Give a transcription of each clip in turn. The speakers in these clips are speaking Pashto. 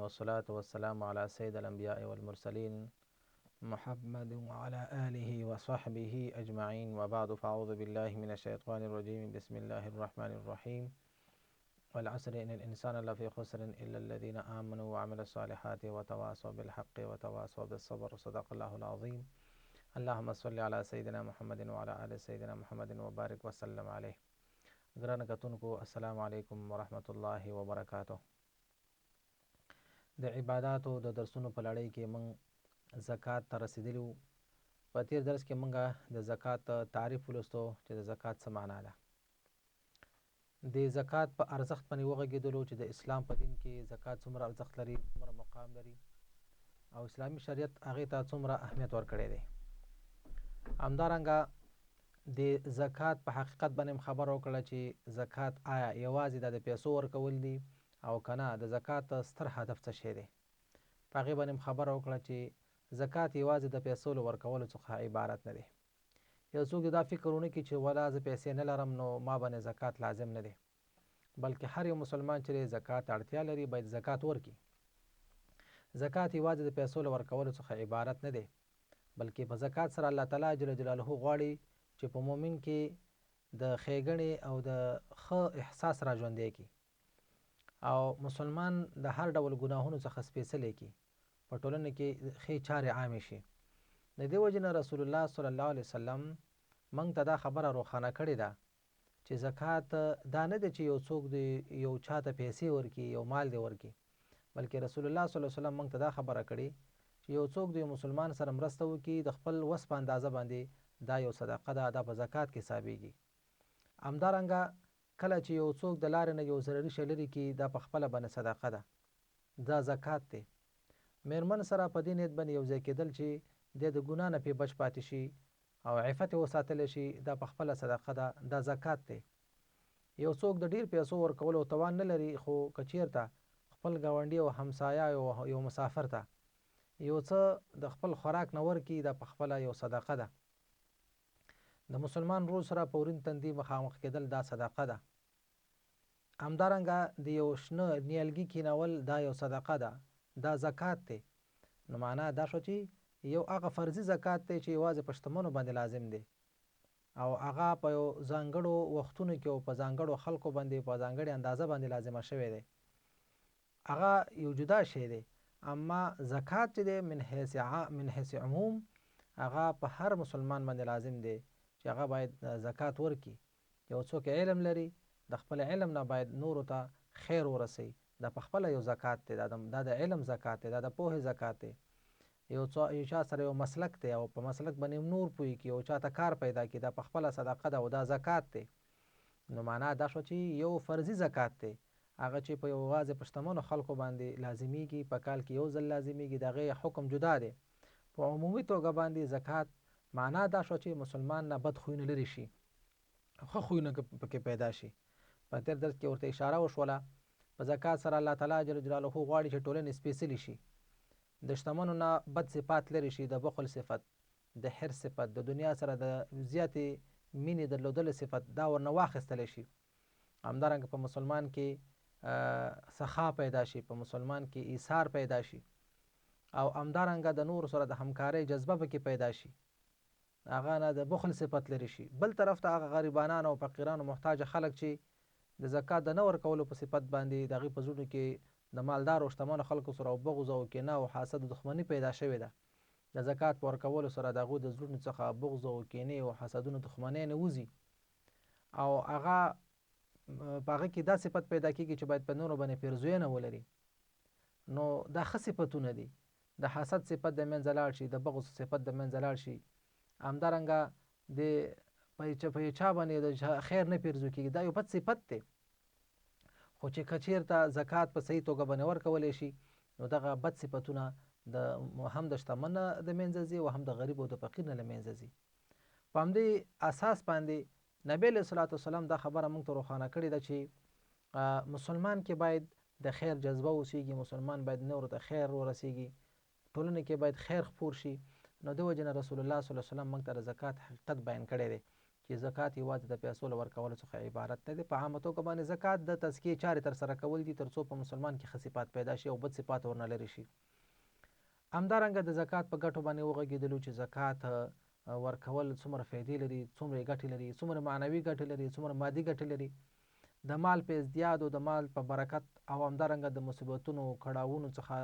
والصلاة والسلام على سيد الأنبياء والمرسلين محمد وعلى آله وصحبه أجمعين وبعد فأعوذ بالله من الشيطان الرجيم بسم الله الرحمن الرحيم والعصر إن الإنسان لفي خسر إلا الذين آمنوا وعملوا الصالحات وتواصوا بالحق وتواصوا بالصبر صدق الله العظيم اللهم صل على سيدنا محمد وعلى آل سيدنا محمد وبارك وسلم عليه. ګرانو کتونکو السلام علیکم ورحمت الله وبرکاته. د عباداتو د درسونو په لړۍ کې موږ زکات ته رسیدلی وو. په تیر درس کې موږ د زکات تعریف ولوستو چې د زکات څه معنا ده. د زکات په ارزښت باندې وغږېدلو چې د اسلام په دین کې زکات څومره ارزښت لري، څومره مقام لري او اسلامي شریعت هغې ته څومره اهمیت ورکړی دی. همدارنګه د زکات په حقیقت باندې خبر وکړه چې زکات آیا یوازې د پیسو ورکول دي او کنه د زکات ستر هدف څه شی دی. په هغې باندې خبر وکړه چې زکات یوازې د پیسو له ورکولو څخه عبارت نه دی. یو څوک دا فکر ونه کړي چې ولا زه پیسې نه لرم نو ما باندې زکات لازم نه دی، بلکې هر یو مسلمان چې زکات اړتیا لري باید زکات ورکړي. زکات یوازې د پیسو له ورکولو څخه عبارت نه دی، بلکې په زکات سره الله تعالی جل جلاله غواړي چې په مؤمن کې د ښېګڼې او د ښه احساس را ژوندی کړي او مسلمان د هر ډول ګناهونو څخه سپېڅلی کړي، په ټولنه کې ښې چارې عامې شي. د دې وجې نه رسول الله صلی الله علیه وسلم موږ ته دا خبره روښانه کړې ده چې زکات دا نه دی چې یو څوک دی یو چا ته پیسې ورکړي، یو مال دی ورکړي، بلکې رسول الله صلی الله علیه وسلم موږ ته دا خبره کړې چې یو څوک دی مسلمان سره مرسته وکړي د خپل وس په اندازه باندې، دا یو صدقه ده، دا په زکات کې حسابېږي. همدارنګه کله چې یو څوک د لارې نه یو ضرري شی لرې کړي دا په خپله باندې صدقه ده، دا زکات دی. میرمن سره په دې نیت باندې یو ځای کېدل چې د ګناه نه پې بچ پاتې شي او عفت یې وساتلی شي، دا په خپله صدقه ده، دا زکات دی. یو څوک د ډېر پیسو ورکولو توان نه لري، خو که چېرته خپل ګاونډي او همسایه یو مسافر ته یو څه د خپل خوراک نه ورکړي دا په خپله یو صدقه ده. د مسلمان ورور سره په ورین تندي مخامخ کېدل دا صدقه ده. همدارنګه د یو شنه نیالګي کینول دا یو صدقه ده، دا زکات دی. نو معنا دا شو چې یو هغه فرضي زکات دی چې یوازې په شتمنو باندې لازم دی او هغه په یو ځانګړو وختونو کې او په ځانګړو خلکو باندې په ځانګړې اندازه باندې لازمه شوی دی، هغه یو جدا شی دی. اما زکات چې دی من حیث عموم هغه په هر مسلمان باندې لازم دی چې هغه باید زکات ورکړي. یو څوک علم لري د خپل علم نه باید نورو ته خیر ورسوي، دا په خپله یو زکات دی، دا د علم زکات دی، دا د پوهې زکات دی. یو چا سره یو مسلک دی او په مسلک باندې نور پوهېږي، یو چا ته کار پیدا کړي، دا په خپله صدقه ده او دا زکات دی. نو معنا دا شو چې یو فرضي زکات دی هغه چې په یوازې په شتمنو خلکو باندې لازمیږي، په کال کې یو ځل لازمیږي، د هغې حکم جدا دی. په عمومي توګه باندې زکات معنا دا شو چې مسلمان نه بد خویونه لرې شي، ښه خویونه پکې پیدا شي. په تېر درس کې ورته اشاره وشوله، په زکات سره الله تعالی جل جلاله غواړي چې ټولنې سپېڅلې شي، د شتمنو نه بد صفات لرې شي، د بخل صفت، د حرص صفت، د دنیا سره د زیاتې مینې درلودلو صفت دا ورنه واخیستلی شي. همدارنګه په مسلمان کې سخا پیدا شي، په مسلمان کې ایثار پیدا شي او همدارنګه د نورو سره د همکارۍ جذبه پکې پیدا شي، هغه نه د بخل صفت لري شي. بل طرف ته هغه غریبانان او فقیران او محتاج خلک چې د زکات د نه ورکولو په صفت باندې د هغې په زړونو کې د مالدار او شتمنو خلکو سره او بغض او کینه او حسد او دښمني پیدا شوې ده. د زکات په ورکولو سره د هغوی د زړونو څخه بغض او کینې او حسدونو دښمنۍ نه وځي او هغه په هغه کې دا صفت پیدا کېږي چې باید په نورو باندې پیرزوینه ولري. نو دا ښه صفتونه دي، د حسد صفت د منځه لاړ شي، د بغض صفت د منځه لاړ شي. همدارنګه د په چا باندې د خیر نه پیرزو کېږي، دا یو بد صفت دی. خو چې که چېرته زکات په صحیح توګه باندې ورکولی شي نو دغه بد صفتونه هم د شتمن نه د منځه ځي او هم د غریب او د فقیر نه له منځه ځي. په همدې اساس باندې نبی علیه الصلاة والسلام دا خبره موږ ته روښانه کړې ده چې مسلمان کې باید د خیر جذبه اوسیږي، مسلمان باید نورو ته خیر ورسیږي، ټولنې کې باید خیر خپور شي. نو د وجې نه رسول الله صلی الله علیه وسلم موږ ته د زکات حقیقت بیان کړی دی چې زکات یوازې د پیسو له ورکولو څخه عبارت نه دی. په عامه توګه باندې زکات د تزکیې چارې ترسره کول دي تر څو په مسلمان کې ښه صفات پیدا شي او بد صفات ورنه لرې شي. همدارنګه د زکات په ګټو باندې وغږېدلو چې زکات ورکول څومره فایدې لري، څومره ګټې لري، څومره معنوي ګټې لري، څومره مادي ګټې لري. د مال په ازدیاد او د مال په برکت او همدارنګه د مصیبتونو کړاوونو څخه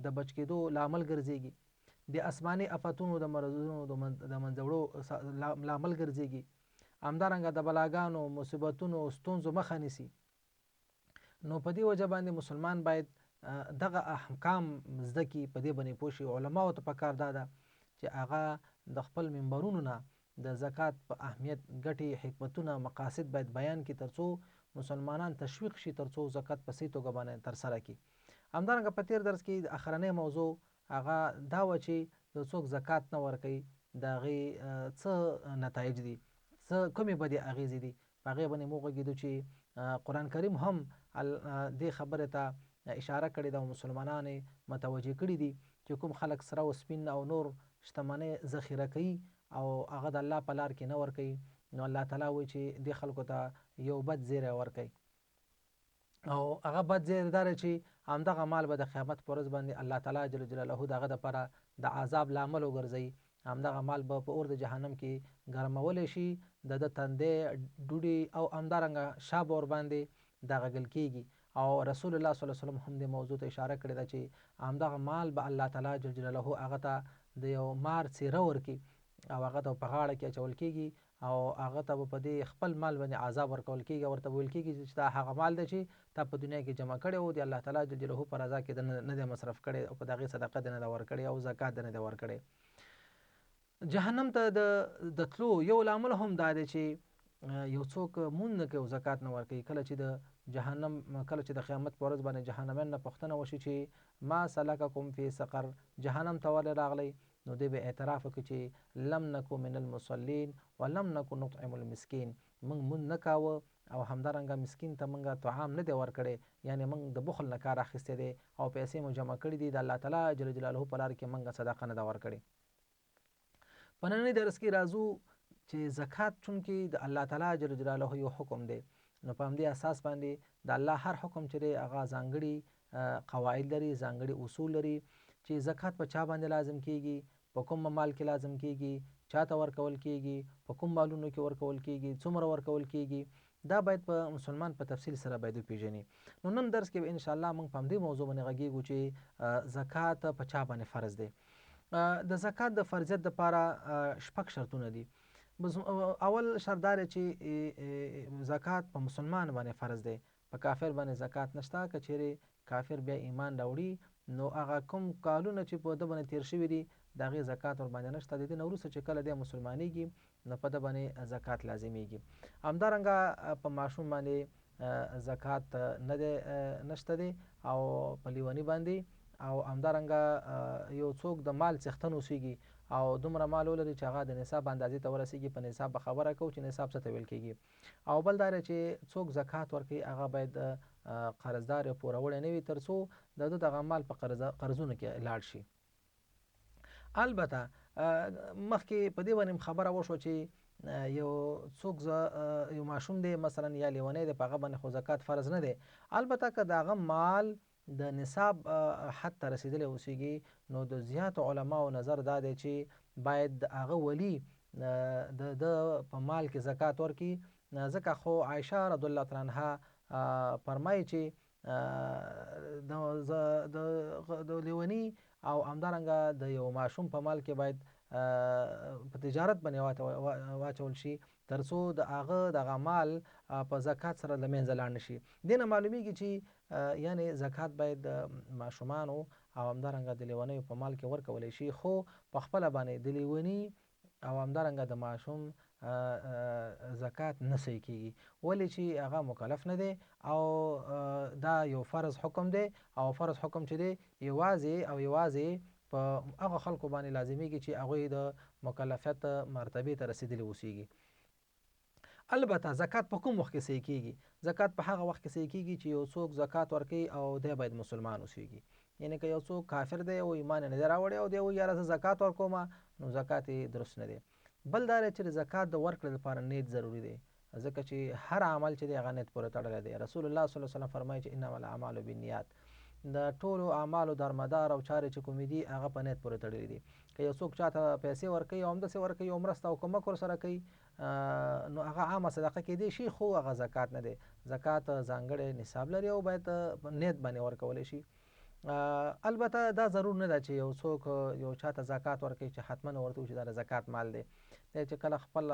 د بچ کېدو لامل ګرځېږي. د آسماني آفتونو د مرضونو د منځه لامل ګرځېږي. همدارنګه د بلاګانو، مصیبتونو او ستونزو مخه نیسي. نو په دې وجه باندې مسلمان باید دغه احکام زده کړي، په دې باندې پوه شي. علماو ته پکار دا ده چې هغه د خپل منبرونو نه د زکات په اهمیت، ګټې، حکمتونه، مقاصد باید بیان کړي تر څو مسلمانان تشویق شي تر څو زکات په صحیح توګه باندې ترسره کړي. همدارنګه په تیر درس کې د اخرنۍ موضوع هغه دا و چې د څوک زکات نه ورکوي د هغې څه نتایج دي، څه کومې بدې اغیزې دي. په هغې باندې موږ وغږېدو چې قرآن کریم هم دې خبرې ته اشاره کړې ده او مسلمانان متوجه کړي دي چې کوم خلک سره او سپین او نور شتمنۍ ذخیره کوي او هغه د الله په لار کې نه ورکوي، نو الله تعالی وایي چې دې خلکو ته یو بد زیری ورکوي او هغه بد زیری دا دی چې همدغه مال به د قیامت په ورځ باندې الله تعالی جل جلاله د هغه دپاره د عذاب لامل وګرځوي. همدغه مال به په اور د جهنم کې ګرمولی شي، د تندې، ډوډۍ او همدارنګه شا به ورباندې دغږل کېږي. او رسول الله صلی الله علیه وسلم هم دې موضوع ته اشاره کړې ده چې همدغه مال به الله تعالی جل جلاله هغه ته د یو مار څیره ورکړي او هغه ته په غاړه کې اچول کېږي او هغه ته به په دې خپل مال باندې عذاب ورکول کېږي او ورته ویل کېږي چې دا هغه مال دی چې تا په دنیا کې جمع کړی و، د الله تعالی جل جلاله په رضا کې نه دی مصرف کړی او په د هغې صدقه دې نه ده ورکړې او زکات دې نه دی ورکړی. جهنم ته د تلو یو لامل هم دا دی چې یو څوک مونږ نه کوي او زکات نه ورکوي. کله چې د قیامت په ورځ باندې جهنميان نه پوښتنه وشي چې ما سلککم فی سقر، جهنم ته ولې راغلی؟ نو دوی به اعتراف وکړي چې لم نکو من المصلین ولم نکو نطعم المسکین، موږ مونږ نه کاوه او همدارنګه مسکین ته موږ طعام نه دی ورکړی، یعنی موږ د بخل نه کار اخیستی دی او پیسې مو جمع کړي دي، د الله تعالی جل جلاله په لار کې موږ صدقه نه ده ورکړې. په ننني درس کې راځو چې زکات چونکې د الله تعالی جل جلاله یو حکم دی، نو په همدې اساس باندې د الله هر حکم چې دی هغه ځانګړي قواعد لري، ځانګړي اصول لري چې زکات په چا باندې لازم کیږي، په کوم مال کې لازم کیږي، چاته ورکول کیږي، په کوم مالونو کې ورکول کیږي، څومره ورکول کیږي، دا باید په مسلمان په تفصیل سره باید وپیژني. نو نن درس کې ان شاء الله موږ په همدې موضوع باندې غږیږو چې زکات په چا باندې فرض دی. د زکات د فرضیت دپاره شپږ شرطونه دي. اول شرط دا دی چې زکات په مسلمان باندې فرض دی، په کافر باندې زکات نشته. که چیرې کافر بیا ایمان راوړي نو هغه کوم کالونه چې په ده باندې تیر شوي دي د هغې زکات ورباندې نشته. د دې نه وروسته چې کله دی مسلمانېږي نو په ده باندې زکات لازمیږي. همدارنګه په ماشوم باندې زکات نشته دی او په لیوني باندې، او همدارنګه یو څوک د مال څښتن اوسیږي او دومره مال ولري چې هغه د نصاب اندازې ته ورسیږي، په نصاب به خبره کوو چې نصاب څه ته ویل کېږي. او بل دا دی چې څوک زکات ورکوي هغه باید قرضدار یا پوروړی نه وي تر څو د ده دغه مال په قرضونو کې لاړ شي. البته مخکې په دې باندې خبره وشوه چې یو څوک یو ماشوم دی مثلا یا لیونی دی، په هغه باندې خو زکات فرض نه دی. البته که د هغه مال د نصاب حد ته رسیدلی اوسیږي نو د زیاتو علماو نظر دا دی چې باید د هغه ولی د په مال کې زکات ورکړي. ځکه خو عایشه رضی الله تعالی عنها فرمایي چې د لیوني او همدارنګه د یو ماشوم په مال کې باید په تجارت باندې واچول شي تر څو د هغه دغه مال په زکات سره له منځه لاړ نه شي. دې نه معلومیږي چې یعنی زکات باید د ماشومانو او همدارنګه د لیونیو په مال کې ورکولی شي، خو په خپله باندې د لیوني او همدارنګه د ماشوم زکات نه صحیح کیږي، ولې چې هغه مکلف نه دی او دا یو فرض حکم دی او فرض حکم چې دی یوازې په هغه خلکو باندې لازمیږي چې هغوی د مکلفیت مرتبې ته رسیدلی اوسیږي. البته زکات په کوم وخت کې صحیح کیږي؟ زکات په هغه وخت کې صحیح کیږي چې یو څوک زکات ورکوي او دی باید مسلمان اوسیږي. یعنی که یو څوک کافر دی او ایمان نه دی راوړی او دی وایي یاره زه زکات ورکوم نو زکات یې درست نه دی. بل دا دی چې د زکات د ورکړې لپاره نیت ضروري دی، ځکه چې هر عمل چې دی هغه نیت پورې تړلی دی. رسول الله صلی الله علیه وسلم فرمایي چې انما الاعمال بالنیات، د ټولو اعمالو دارمدار او چارې چې کومې دي هغه په نیت پورې تړلي دي. که یو څوک چاته پیسې ورکوي او همداسې ورکوي او مرسته او کومک ورسره کوي نو هغه عامه صدقه کیدی شي، خو هغه زکات نه دی. زکات ځانګړی نصاب لري او باید نیت باندې ورکولی شي. البته دا ضرور نه ده چې یو څوک یو چاته زکات ورکوي چې حتما ورته وي چې دا د زکات مال دی. دی چې کله خپل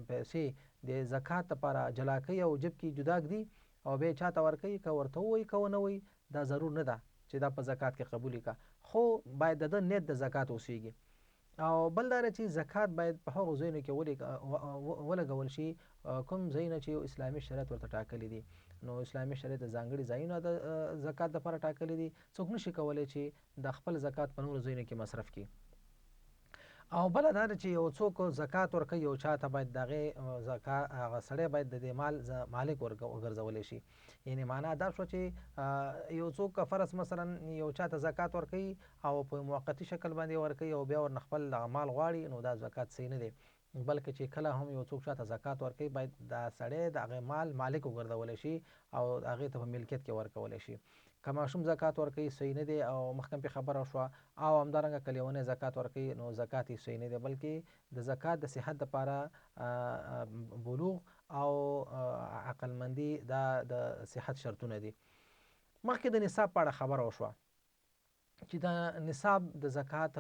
پیسې د زکات لپاره جلا کوي او جب کې جدا ږدي او بیا چاته ورکوي، که ورته ووایي که ونه وایي دا ضرور نه ده چې دا په زکات کې قبول کا، خو باید د نیت د زکات اوسیږي. او بل دا چې زکات باید په هغو ځایونو کې ولګول شي کوم ځایونه چې اسلامي شریعت ورته ټاکلي دي. نو اسلامي شریعت د ځانګړي ځایونه د زکات لپاره ټاکلي دي، څوک نشي کولی چې د خپل زکات په نورو ځایونو کې مصرف کړي. او بله دا ده چې یو څوک زکات ورکوي یو چاته، باید د هغې زکات هغه سړی باید د دې مال مالک وګرځولی شي. یعنې معنا دا شوه چې یو څوک فرض مثلا یو چاته زکات ورکوي او په موقتي شکل باندې ورکوي او بیا ورنه خپل دغه مال غواړي، نو دا زکات صحیح نه دی. بلکې چې کله هم یو څوک چاته زکات ورکوي باید دا سړی د هغې مال مالک وګرځولی شي او هغې ته په ملکیت کې ورکولی شي. که ماشوم زکات ورکوي صحیح نه دی، او مخکې پې خبره شوه، او همدارنګه که لیونی زکات ورکوي نو زکات یې صحیح نه دی، بلکې د زکات د صحت لپاره بلوغ او عقلمندي دا د صحت شرطونه دي. مخکې د نصاب په اړه خبره وشوه چې د نصاب د زکات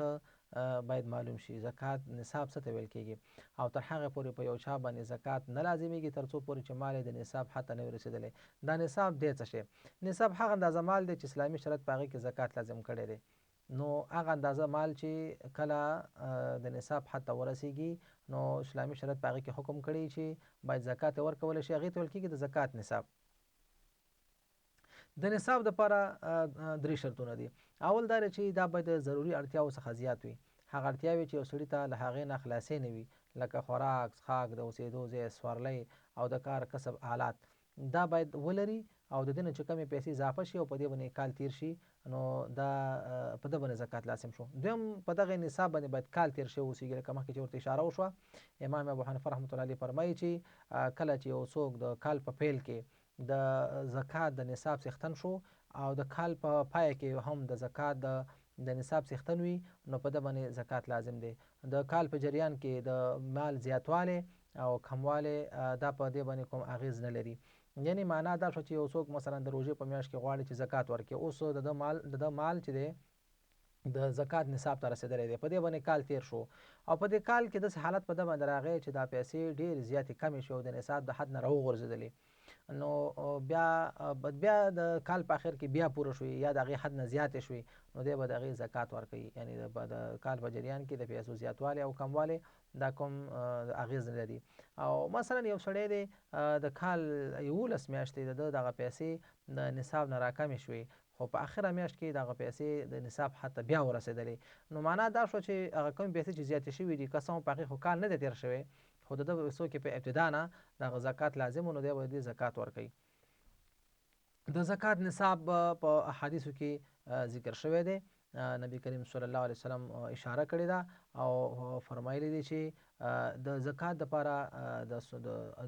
باید معلوم شي. زکات نصاب څه ته ویل کېږي، او تر هغه پورې په یو چا باندې زکات نه لازمیږي تر څو پورې چې مال د نصاب حتی نه وي رسېدلی. دا نصاب دی څه شی؟ نصاب هغه اندازه مال دی چې اسلامي شریعت په هغې کې زکات لازم کړی دی. نو هغه اندازه مال چې کله د نصاب حد ته ورسیږي نو اسلامي شریعت په هغې کې حکم کړی چې باید زکات یې ورکولی شي، هغې ته ویل کېږي د زکات نصاب. د نصاب دپاره درې شرطونه دي. اول دا دی چې دا باید د ضروري اړتیاو څخه زیات وي. هغه اړتیاوې چې یو سړي ته له هغې نه خلاصې نه وي، لکه خوراک، څښاک، د اوسېدو ځای، سورلی او د کار کسب آلات، دا باید ولري. او د دې نه چې کمې پیسې اضافه شي او په دې باندې کال تیر شي نو دا په ده باندې زکات لازم شو. دویم په دغه نصاب باندې باید کال تیر شوی اوسېږي، لکه مخکې چې ورته اشاره وشوه. امام ابو حنیفه رحمت الله علیه فرمایي چې کله چې یو څوک د کال په پیل کې د زکات د نصاب څښتن شو او د کال په پای کې هم د زکات د نصاب څښتن وي، نو په ده باندې زکات لازم دی. د کال په جریان کې د مال زیاتوالی او کموالی دا په دې باندې کوم اغیز نه لري. یعنی معنا دا شو چې یو څوک مثلا د روژې په میاشت کې غواړي چې زکات ورکړي، اوس د ده مال چې دی د زکات نصاب ته رسېدلی دی، په دې باندې کال تیر شو او په دې کال کې داسې حالت په ده باندې راغی چې دا پیسې ډېرې زیاتې کمې شوې او د نصاب د حد نه راوغورځېدلې. نو بیا د کال په اخر کې بیا پوره شوي یا د هغې حد نه زیاتې شوي، نو دی به د هغې زکات ورکوي. یعنې د کال په جریان کې د پیسو زیاتوالی او کموالی دا کوم اغېز نه لري. او مثلا یو سړی دی د کال 11 میاشتې د ده دغه پیسې د نصاب نه راکمې شوې، خو په اخره میاشت کې دغه پیسې د نصاب حد ته بیا ورسېدلې، نو معنا دا شوه چې هغه کومې پیسې چې زیاتې شوي دي، که څه هم په هغې خو کال نه دی تېر شوی، خو د ده پیسو کې په ابتدا نه دغه زکات لازم و، نو دی به دې زکات ورکوي. د زکات نصاب په احادیثو کې ذکر شوی دی. نبی کریم صلی الله علیه وسلم اشاره کړې ده او فرمایلی دی چې د زکات دپاره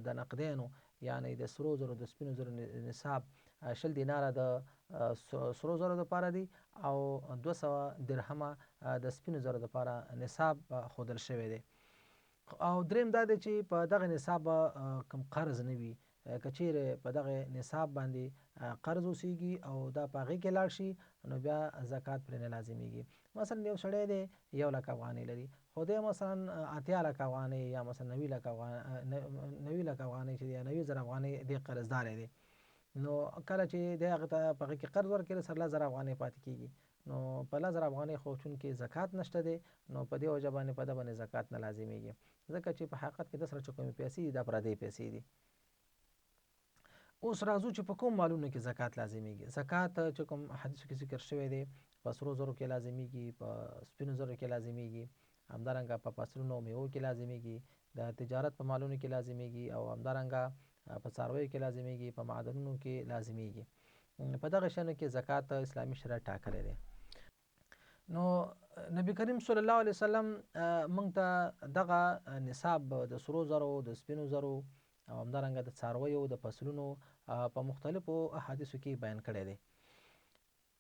د نقدینو یعنی د سرو زرو د سپینو زرو نصاب 20 دیناره د سرو زرو دپاره دی او 200 درهمه د سپینو زرو دپاره نصاب ښودل شوی دی. او دریم دا دی چې په دغه نصاب کوم قرض نه وي. که چیرې په دغه نصاب باندې قرض اوسیږي او دا په هغې کې لاړ شي نو بیا زکات پرې نه لازمیږي. مثلا یو سړی دی 1 لک افغانۍ لري، خو دی مثلا 80 لک افغانۍ یا مثلا 90 لک افغانۍ چې دی یا 90,000 افغانۍ دی قرضداری دی، نو کله چې دی هغې ته په هغې کې قرض ورکړي سره 10,000 افغانۍ پاتې کېږي، نو په 10,000 افغانۍ خو چونکې زکات نشته دی، نو په دې وجه باندې په ده باندې زکات نه لازمیږي، ځکه چې په حقیقت کې ده سره چې کومې پیسې دي دا پردۍ پیسې دي. اوس راځو چې په کوم مالونو کې زکات لازمیږي. زکات چې کوم حدیثو کې ذکر شوی دی په سرو زرو کې لازمیږي، په سپینو زرو کې لازمیږي، همدارنګه په فصلونو او میوو کې لازمیږي، د تجارت په مالونو کې لازمیږي او همدارنګه په څارویو کې لازمیږي، په معدنونو کې لازمیږي. په دغه شیانو کې زکات اسلامي شریعت ټاکلی دی. نو نبی کریم صلی الله علیه وسلم موږ ته دغه نصاب د سرو زرو، د سپینو زرو او همدارنګه د څارویو د فصلونو په مختلفو احادیثو کې بیان کړی دی.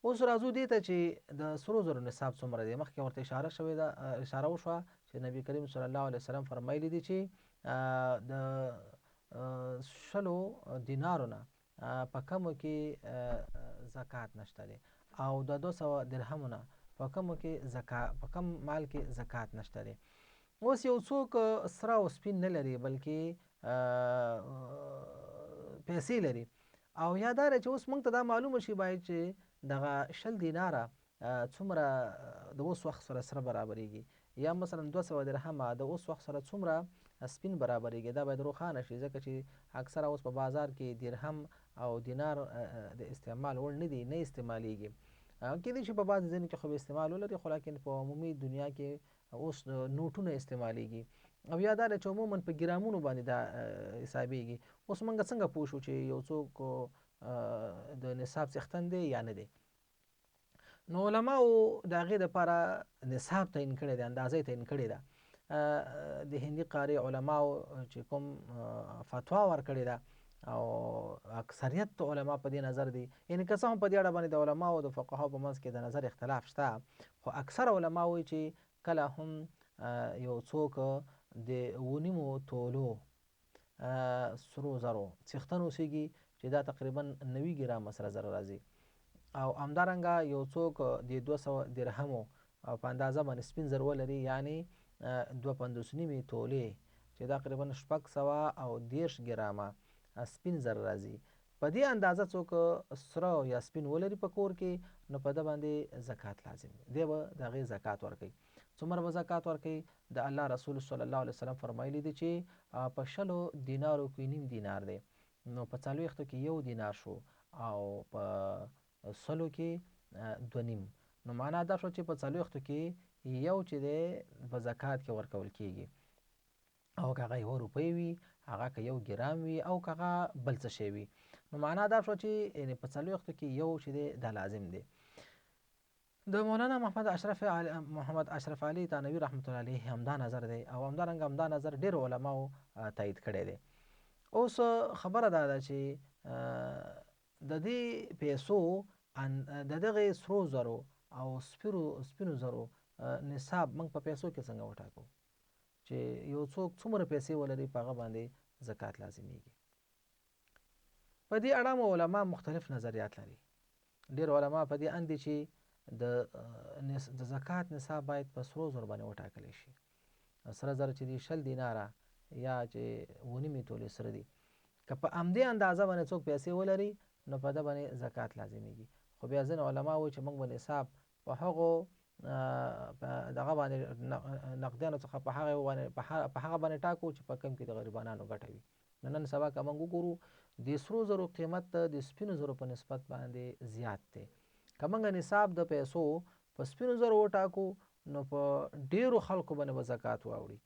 اوس راځو دې ته چې د سرو زرو نصاب څومره دی. مخکې ورته اشاره وشوه چې نبی کریم صلی الله علیه وسلم فرمایلی دي چې د شلو دینارو نه په کمو کې زکات نشته دی، او د 200 درهمو نه په کم مال کې زکات نشته دی. اوس یو څوک سره او سپین نه لري بلکې پیسې لري، او یا دا چې اوس موږ ته دا معلومه شي باید چې دغه 20 دیناره څومره د اوس وخت سره برابرېږي، یا مثلا 200 درهمه د اوس وخت سره څومره سپین برابرېږي. دا باید روښانه شي، ځکه چې اکثره اوس په بازار کې درهم او دینار د استعمال وړ نه استعمالیږي. کېدای شي په بعضې ځینو کې خو به استعمال ولري، خو لیکن په عمومي دنیا کې اوس نوټونه استعمالیږي، او یا دا چې عموما په ګرامونو باندې دا حسابېږي. اوس موږ څنګه پوه شو چې یو څوک د نصاب څښتن دی یا نه دی؟ نو علماو د هغې دپاره نصاب تعیین کړی دی، اندازه یې تعیین کړې ده. د هندي قارې علماو چې کوم فتوا ورکړې ده، او اکثریت علما په دې نظر دي، یعنې که څه هم په دې اړه باندې د علماو د فقهاو په منځ کې د نظر اختلاف شته، خو اکثر علما وایي چې کله هم یو څوک د 9.5 تولو سرو زرو څښتن اوسېږي، چې دا تقریبا 90 ګرامه سره زر راځي، او همدارنګه یو څوک د 200 درهمو په اندازه باندې سپین زر ولري، یعنی 2.5 تولې چې دا تقریبا 610 ګرامه سپین زر راځي. په دې اندازه څوک سره یا سپین ولري په کور کې، نو په ده باندې زکات لازم دی، دی به د هغې زکات ورکوي. څومره به زکات ورکوي؟ د الله رسول صلی الله علیه وسلم فرمایلی دی چې په 20 دینارو کې نیم دینار دی، نو په 40 کې 1 دینار شو، او په 100 کې 2.5. نو معنا دا شو چې په 40 کې یو چې دی په زکات کې ورکول کېږي، او که هغه 1 روپۍ وي، هغه که 1 ګرام وي، او که هغه بل څه شی وي. نو معنا دا شو چې په 40 کې یو چې دی دا لازم دی. د مولانا محمد اشرف علي تانوي رحمت الله علیه همدا نظر دی، او همدارنګه همدا نظر ډېرو علماو تایید کړی دی. اوس خبره دا ده چې د دې پیسو د دغه سرو زرو او سپینو زرو نصاب موږ په پیسو کې څنګه وټاکو چې یو څوک څومره پیسې ولري په هغه باندې زکات لازمیږي؟ په دې اړه مو علما مختلف نظریات لري. ډېر علما په دې اند دي چې د زکات نصاب باید په سرو زرو باندې وټاکلی شي. سره زر چې دي 20 دیناره یا چې 9.5 تولې سره دي، که په همدې اندازه باندې څوک پیسې ولري، نو په ده باندې زکات لازمیږي. خو بیا ځینې علما وایي چې موږ به نصاب په هغو دغه باندې نقدیانو څخه په هغه باندې ټاکو چې په کم کې د غریبانو ګټه وي. نن سبا که موږ وګورو د سرو زرو قیمت د سپینو زرو په نسبت باندې زیات دی. که موږ نصاب د پیسو په سپینو زرو وټاکو، نو په ډېرو خلکو باندې به زکات واوړي.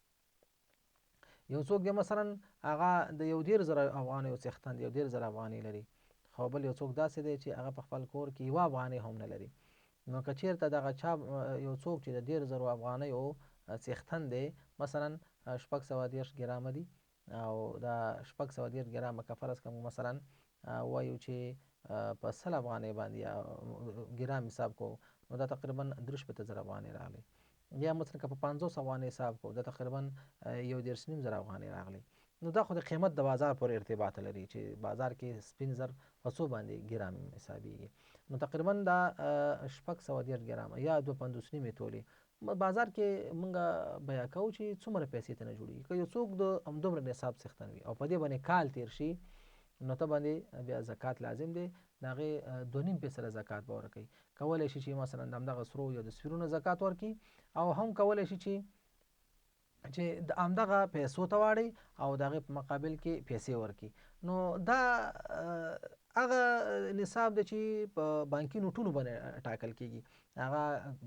یو څوک دی مثلا هغه د 1.5 افغانیو څښتن دی، 1.5 افغانۍ لري، خو بل یو څوک داسې دی چې هغه په خپل کور کې 1 افغانۍ هم نه لري. نو که چېرته دغه چا یو څوک چې د 1.5 افغانیو څښتن دی، مثلا 610 ګرامه دي، او دا 610 ګرامه که فرض کړو مثلا وایو چې په 100 افغانۍ باندې ګرام حساب کوو، نو دا تقریبا 63 افغانۍ راغلی. یا مثلا که په 500 افغانۍ حساب کوو، دا تقریبا 1.5 افغانۍ راغلی. نو دا خو د قیمت د بازار پورې ارتباط لري چې بازار کې سپین زر په څو باندې ګرام حسابېږي. نو تقریبا دا 610 ګرامه یا 2.5 تولې بازار کې موږ بیان کوو چې څومره پیسې ته نه جوړېږي. که یو څوک د همدومره نصاب څښتن وي او په دې باندې کال تیر شي، نو ته باندې بیا زکات لازم دی. د هغې 2.5 فیصده زکات به ورکوي. کولی شي چې مثلا د همدغه سرو یا د سپینو نه زکات ورکړي، او هم کولی شي چې د همدغه پیسو ته واړی او د هغې په مقابل کې پیسې ورکړي. نو دا هغه نصاب دی چې په بانکي نوټونو باندې ټاکل کېږي. هغه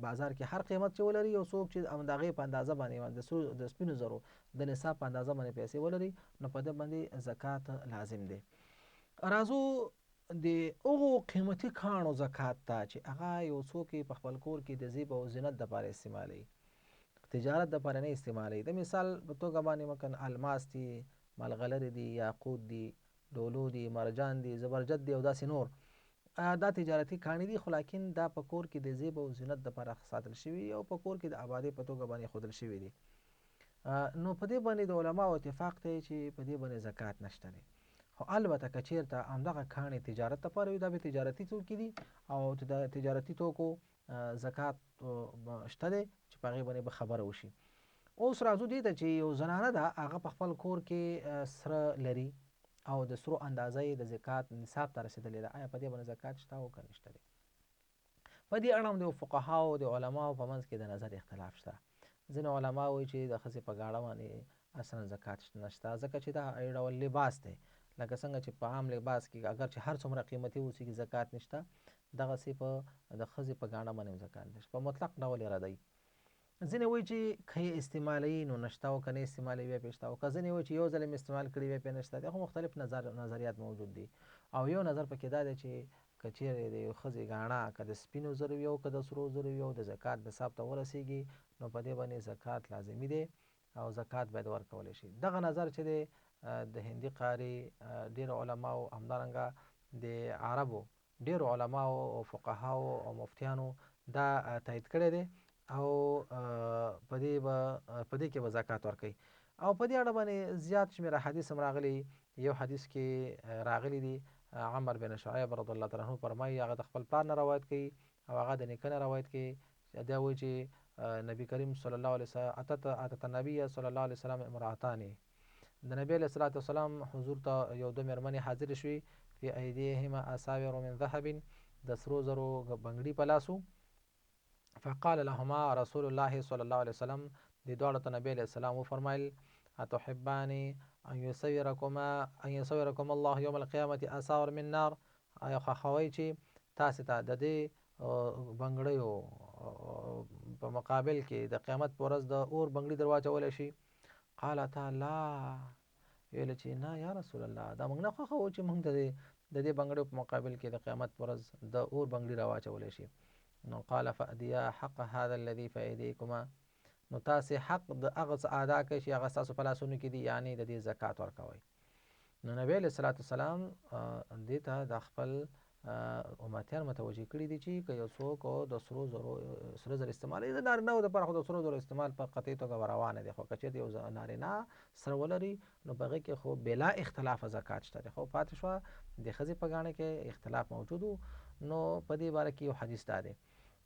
بازار کې هر قیمت چې ولري، یو څوک چې د هغې په اندازه باندې د سپینو زرو د نصاب په اندازه باندې پیسې ولري، نو په ده باندې زکات لازم دی. راځو د هغو قیمتي کاڼو زکات ته چې هغه یو څوک یې په خپل کور کې د زیب او زینت دپاره استعمالوي، تجارت دپاره نه استعمالوي. د مثال په توګه باندې ممکن الماس دي، ملغلرې دي، یاقوت دي، ډولو دي، مرجان دي، زبرجد دي او داسې نور. دا تجارتي کاڼي دي، خو لاکن دا په کور کې د زیب او زینت دپاره ساتل شوي او په کور کې د آبادۍ په توګه باندې ښودل شوي دي. نو په دې باندې د علماو اتفاق دی چې په دې باندې زکات نشته دی. خو البته که چېرته همدغه کاڼي تجارت دپاره وي، دا به تجارتي توکي دي او د تجارتي توکو زکات شته دی چې په هغې باندې به خبره وشي. اوس راځو دې ته چې یو زنانه ده، هغه په خپل کور کې سره لري او د سرو اندازه یې د زکات نصاب ته رسېدلې ده. آیا په دې باندې زکات شته او که نشته دی؟ په دې اړه هم د فقهاو او د علماو په منځ کې د نظر اختلاف شته. ځینې علما وایي چې د ښځې په ګاڼه باندې اصلا زکات نشته، ځکه چې دا یو ډول لباس دی. لکه څنګه چې په عام لباس کې اگر چې هر څومره قیمتي اوسېږي زکات نشته، دغسې په د ښځې په ګاڼه باندې هم زکات نشته، په مطلق ډول یې ردوي. ځینې وایي چې که یې استعمالوي نو نشته، او که نه استعمالوي بیا پرې شته، او که ځینې وایي چې یو ځل یې استعمال کړي بیا پرې نشته. خو مختلف نظریات موجود دي. او یو نظر پکې دا دی چې که چېرې د یو ښځې ګاڼه که د سپینو زرو وي او که د سرو زرو وي او د زکات نصاب ته ورسېږي، نو په دې باندې زکات لازمي دی او زکات باید ورکولی شي. دغه نظر چې دی د هندي قاري ډېرو علماو، همدارنګه د عربو ډېرو علماو او فقهاو او مفتیانو دا تایید کړی دی او په دې کې به زکات ورکوي. او په دې اړه باندې زیات شمېره حدیث هم راغلي. یو حدیث کې راغلي دي، عمر بن شعیب رضی الله تعالی عنه فرمایي، هغه د خپل پلار نه روایت کوي او هغه د نیکه نه روایت کوي. دا وایي چې نبی کریم صلی الله علیه وسلم اتت النبي صلی الله علیه وسلم امرأتان، د نبی علیه الصلاة والسلام حضور ته یو دو مېرمنې حاضرې شوې، فی ایدیهما اساور من ذهب، د سرو زرو بنګړي په لاسو. فقال لهما رسول الله صلی الله علیه وسلم، د دواړو ته نبی علیه السلام وفرمایل، اتحبان ان یصورکم الله یوم القیامة اساور من نار، آیا خوښوئ چې تاسې ته د دې بنګړیو په مقابل کې د قیامت په ورځ د اور بنګړي در واچولی شي؟ قالتا لا، ویل چې نه یا رسول الله، دا موږ نه خوښوو چې موږ د دې بنګړیو په مقابل کې د قیامت په ورځ د اور بنګړي را واچولی شي. نو قال فأدیا حق هذا الذي في ایدیکما، نو تاسې حق د هغه څه ادا کړئ چې هغه ستاسو په لاسونو کې دي، یعنې د دې زکات ورکوئ. نو نبی علیه الصلاة والسلام دې ته د خپل امتیان متوجه کړي دي چې که یو څوک د سرو زر استعمالوي، د نارینه‌و دپاره خو د سرو زرو استعمال په قطعي توګه روانه دی، خو که چېرته یو نارینه سره ولري نو په هغې کې خو بلا اختلافه زکات شته دی. خو پاتې شوه د ښځې په ګاڼه کې اختلاف موجود و. نو په دې باره کې یو حدیث دا دی.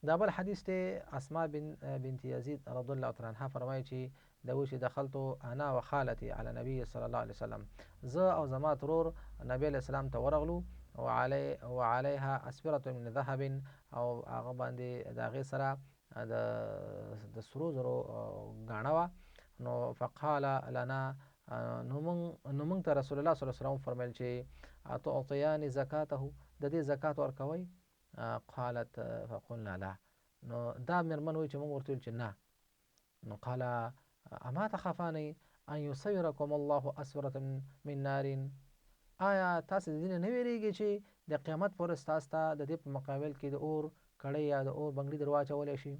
دا بل حدیث دی، اسماء بنت یزید رضی الله تعالی عنها فرمایي چې دا وایي چې دخلتو انا و خالتي علی نبی صلی الله علیه وسلم، زه او زما ترور نبی علیه السلام ته ورغلو، وعلیها اسورة من ذهب، او هغه باندې د هغې سره د سرو زرو ګاڼه وه. نو فقال لنا، نو موږ ته رسول الله صلی الله علیه وسلم فرمیل چې اتعطیان زکاته، د دې زکات ورکوئ؟ قالت فقلنا لا، نو دا مېرمن وایي چې موږ ورته ویل چې نه. نو قال اما تخافان ان یصورکم الله اسورة من نار، آیا تاسې د دې نه ویرېږئ چې د قیامت په ورځ تاسو ته د دې په مقابل کې د اور کړۍ یا د اور بنګړي در واچولی شي؟